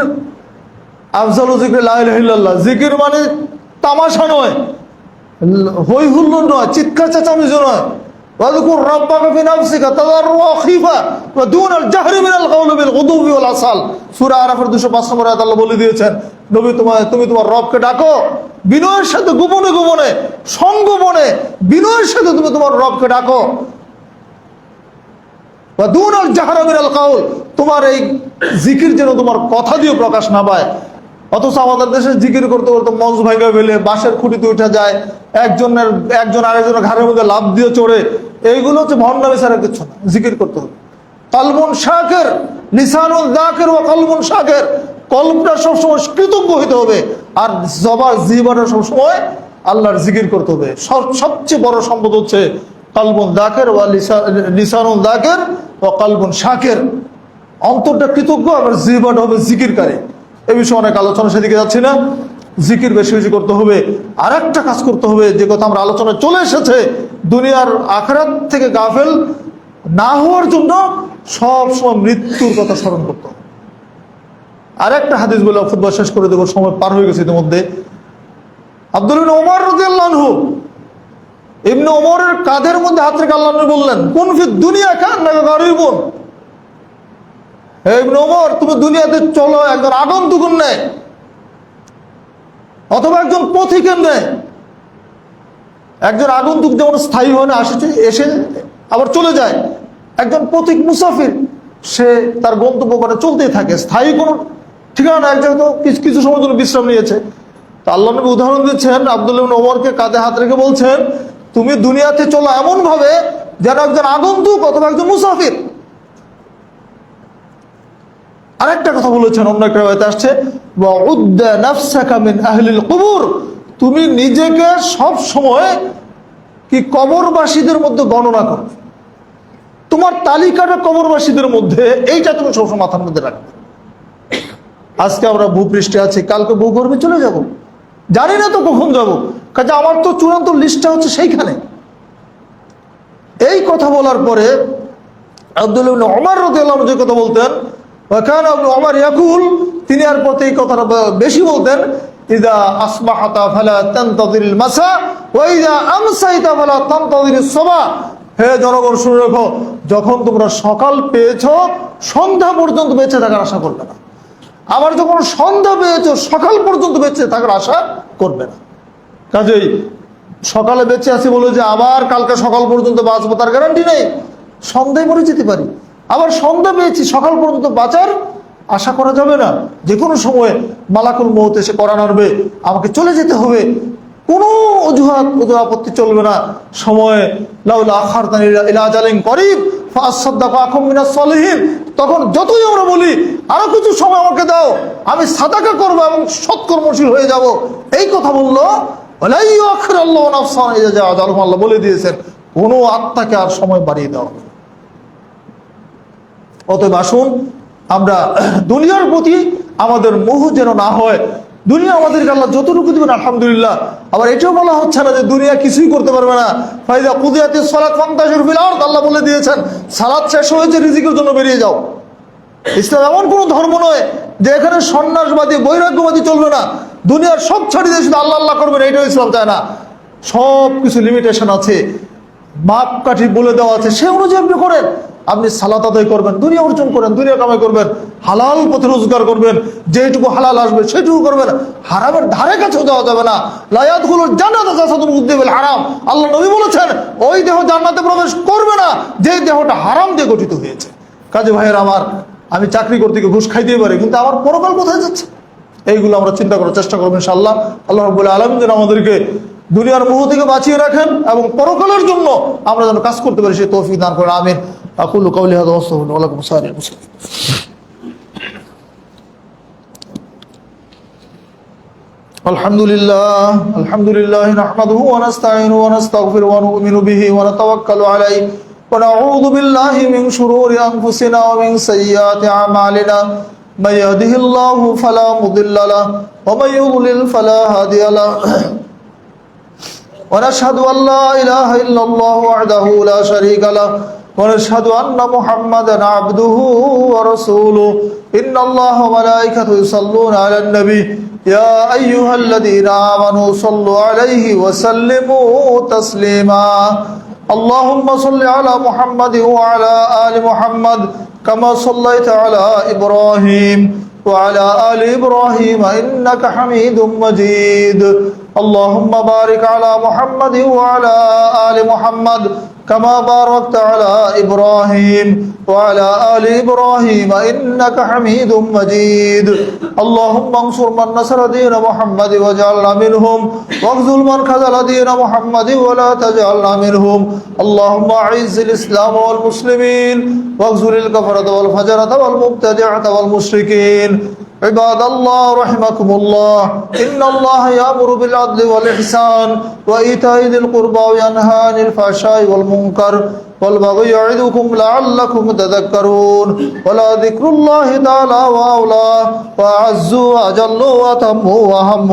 আফজালু যিকরি লা ইলাহা ইল্লাল্লাহ। জিকির মানে তামাশা নয়, হই হুল্লোড় নয়, চিৎকার চেঁচামেচি নয়। ওয়াযকুর রাব্বাকা ফি নাফসিকা তাদাররুআ ওয়া খীফা ওয়া দুনাল জাহরি মিনাল কওলি বিল গুদুবি ওয়াল আসাল। সূরা আরাফের 205 নম্বর আয়াতে আল্লাহ বলে দিয়েছেন, নবী তুমি তোমার রবকে ডাকো বিনয়ের সাথে, গোপনে গোপনে, সংগোপনে বিনয়ের সাথে তুমি তোমার রবকে ডাকো। ওয়া দুনাল জাহরি মিনাল কওল, তোমার এই জিকির যেন তোমার কথা দিয়ে প্রকাশ না পায়। অথচ আমাদের দেশে জিকির করতে করতে মঞ্চ ভাঙা ফেলে, বাঁশের খুঁটিতে উঠে যায়, একজন আরেকজনের ঘাড়ের মধ্যে লাফ দিয়ে চড়ে, এইগুলো হচ্ছে ভণ্ডামি ছাড়া কিছু না। জিকির করতে হবে। কলবুন শাকির, লিসানুন যাকির ওয়া কলবুন শাকির, কলবটা সবসময় কৃতজ্ঞ হইতে হবে, আর জিহ্বাটা সবসময় আল্লাহর জিকির করতে হবে। সবচেয়ে বড় সম্পদ হচ্ছে কলবুন যাকির ওয়া লিসানুন যাকির ওয়া কলবুন শাকির। অন্তরটা কৃতজ্ঞ, আবার জিহ্বাটা হবে জিকিরকারী। এই বিষয়ে অনেক আলোচনা, সেদিকে যাচ্ছি না। জিকির বেশি বেশি করতে হবে। আর একটা কাজ করতে হবে, যে কথা আমরা আলোচনায় চলে এসেছে, দুনিয়ার আখিরাত থেকে গাফেল না হওয়ার জন্য সব সময় মৃত্যুর কথা স্মরণ করতে হবে। আর একটা হাদিস বলে খুতবা শেষ করে দেবো, সময় পার হয়ে গেছে ইতিমধ্যে। আব্দুল্লাহ ইবনে ওমর রাদিয়াল্লাহু আনহু, ইবনে ওমরের কাঁধের মধ্যে হাত রেখে আল্লাহ নবী বললেন, কুন ফি দুনিয়া কান্নাকা গারিবুন, হে ইবনে ওমর, তুমি দুনিয়াতে চলো একজন আগন্তুকের ন্যায়, অথবা একজন পথিকের ন্যায়। একজন আগন্তুক যেমন স্থায়ী হয় না, এসে আবার চলে যায়, একজন পথিক মুসাফির, সে তার গন্তব্য করে চলতেই থাকে, স্থায়ী কোনো ঠিকানা না, এক জায়গায় তো কিছু সময়ের জন্য বিশ্রাম নিয়েছে। তো আল্লাহ নবী উদাহরণ দিচ্ছেন, আব্দুল্লাহ ইবনে ওমরকে কাঁধে হাত রেখে বলছেন, তুমি দুনিয়াতে চলো এমন ভাবে যেন একজন আগন্তুক অথবা একজন মুসাফির। আরেকটা কথা বলেছেন, অন্য একটা রাওয়ায়াতে আসছে, ওয়াউদ্দা নাফসাকা মিন আহলিল কুবুর, তুমি নিজেকে সব সময় কি কবরবাসীদের মধ্যে গণনা করো, তোমার তালিকাটা কবরবাসীদের মধ্যে, এইটা তুমি সবসময় মাথার মধ্যে রাখবে। আজকে আমরা ভূপৃষ্ঠে আছি, কালকে ভূগর্ভে চলে যাব, জানি না তো কখন যাব, কাজে আমার তো চূড়ান্ত লিস্টটা হচ্ছে সেইখানে। এই কথা বলার পরে আব্দুল্লাহ ইবনে ওমর রাদিয়াল্লাহু আনহু যে কথা বলতেন, ওয়াকানা ইবনে ওমর ইয়াকুল, তিনি আর পথে এই কথাটা বেশি বলতেন, ইযা আসবাহাতা ফালা তানতাযিরিল মাসা ওয়া ইযা আমসাইতা ফালা তানতাযিরিস সাবা। হে জনগণ শুনে রাখো, যখন তোমরা সকাল পেয়েছো সন্ধ্যা পর্যন্ত বেঁচে থাকার আশা করবে না, আবার যখন সন্ধ্যা পেয়েছো সকাল পর্যন্ত বেঁচে থাকার আশা করবে না। কাজেই সকালে বেঁচে আছি বলে যে আবার কালকে সকাল পর্যন্ত বাঁচবো তার গ্যারান্টি নেই, সন্ধ্যায় মরে যেতে পারি। আবার সন্ধ্যা পেয়েছি, সকাল পর্যন্ত বাঁচার আশা করা যাবে না। যে কোনো সময় মালাকুল মউত এসে করা নাড়বে, আমাকে চলে যেতে হবে, কোনো অজুহাত আপত্তি চলবে না। সময় লাউলা আখারতানি ইলা আজালিন করিব ফাসাদদাকু আকুম মিনাস সলিহিন, তখন যতই আমরা বলি আরো কিছু সময় আমাকে দাও, আমি সাদাকা করবো এবং সৎকর্মশীল হয়ে যাব, এই কথা বললো, ওয়ালা ইউআখিরুল্লাহু নাফসান ইযা জাআ আজালুহা, আল্লাহ বলে দিয়েছেন কোনো আত্মাকে আর সময় বাড়িয়ে দেওয়া হবে না। অতএব আসুন আমরা দুনিয়ার প্রতি আমাদের মোহ যেন না হয়। দুনিয়া আমাদেরকে আল্লাহ যতটুকু দিবেন আলহামদুলিল্লাহ। আবার এটাও বলা হচ্ছে না যে দুনিয়া কিছুই করতে পারবে না। ফাইদা কুদিয়াতিস সালাত ফান্তাশিরু ফিল আরদ, আল্লাহ বলে দিয়েছেন সালাত শেষ হয়েছে, রিজিকের জন্য বেরিয়ে যাও। ইসলাম এমন কোনো ধর্ম নয় যে এখানে সন্ন্যাসবাদী বৈরাগ্যবাদী চলবে না, দুনিয়ার সব ছাড়িয়ে দিয়ে শুধু আল্লাহ আল্লাহ করবেন, এটাও ইসলাম চায় না। সব কিছু লিমিটেশন আছে। মাপকাঠি বলে দেওয়া আছে, সে অনুযায়ী আপনি করেন। আপনি সালাত আদায় করবেন, দুনিয়া অর্জন করেন, দুনিয়া কামাই করবেন, হালাল পথে রোজগার করবেন, যেটুকু হালাল আসবে সেটুকু করবেন, হারামের ধারে কাছেও যাওয়া যাবে না। লা ইয়াদখুলুল জান্নাতা জাসাদুন গুযযিয়া বিল হারাম, আল্লাহ নবী বলেছেন ওই দেহ জান্নাতে প্রবেশ করবে না যে দেহটা হারাম দিয়ে গঠিত হয়েছে। কাজে ভাইয়ের আমার, আমি চাকরি করতে গিয়ে ঘুষ খাইতেই পারি, কিন্তু আমার পরকাল কোথায় যাচ্ছে? এইগুলো আমরা চিন্তা করার চেষ্টা করবো ইনশাআল্লাহ। আল্লাহ রাব্বুল আলামিন যেন আমাদেরকে দুনিয়ার মোহ থেকে বাঁচিয়ে রাখেন এবং পরকালের জন্য আমরা যেন কাজ করতে পারি, সেই তৌফিক দান করেন। আমিন। আকুলু কাওলি হাযা ওয়া আস্তাগফিরুল্লাহ ওয়া লাকুম সাইরিল মুসলিমিন। আলহামদুলিল্লাহ নাহমাদুহু ওয়া নাস্তাঈনুহু ওয়া নাস্তাগফিরুহু ওয়া নু'মিনু বিহি ওয়া নাতাওয়াক্কালু আলাইহি ওয়া নাউযু বিল্লাহি মিন শুরুরি আনফুসিনা ওয়া মিন সাইয়্যাতি আ'মালিনা। من يهده الله فلا مضل له ومن يضلل فلا هادي له ونشهد أن لا إله إلا الله وحده لا شريك له ونشهد أن محمدا عبده ورسوله إن الله وملائكته يصلون على النبي يا أيها الذين آمنوا صلوا عليه وسلموا تسليما اللهم صل على محمد وعلى آل محمد كما صليت على إبراهيم وعلى آل إبراهيم إنك حميد مجيد اللهم بارك على محمد وعلى آل محمد كما باركت على إبراهيم وعلى آل إبراهيم إنك حميد مجيد اللهم انصر من نصر دين محمد واجعلنا منهم واخذل من خذل دين محمد ولا تجعلنا منهم اللهم أعز الإسلام والمسلمين واخذل الكفرة والفجرة والمبتدعة والمشركين عباد الله رحمكم الله إن الله يأمر بالعدل والإحسان وإيتاء ذي القربى وينهى عن الفحشاء والمنكر والبغي يعظكم لعلكم تذكرون ولذكر الله تعالى وأولى وأعز وأجل وأتم وأهم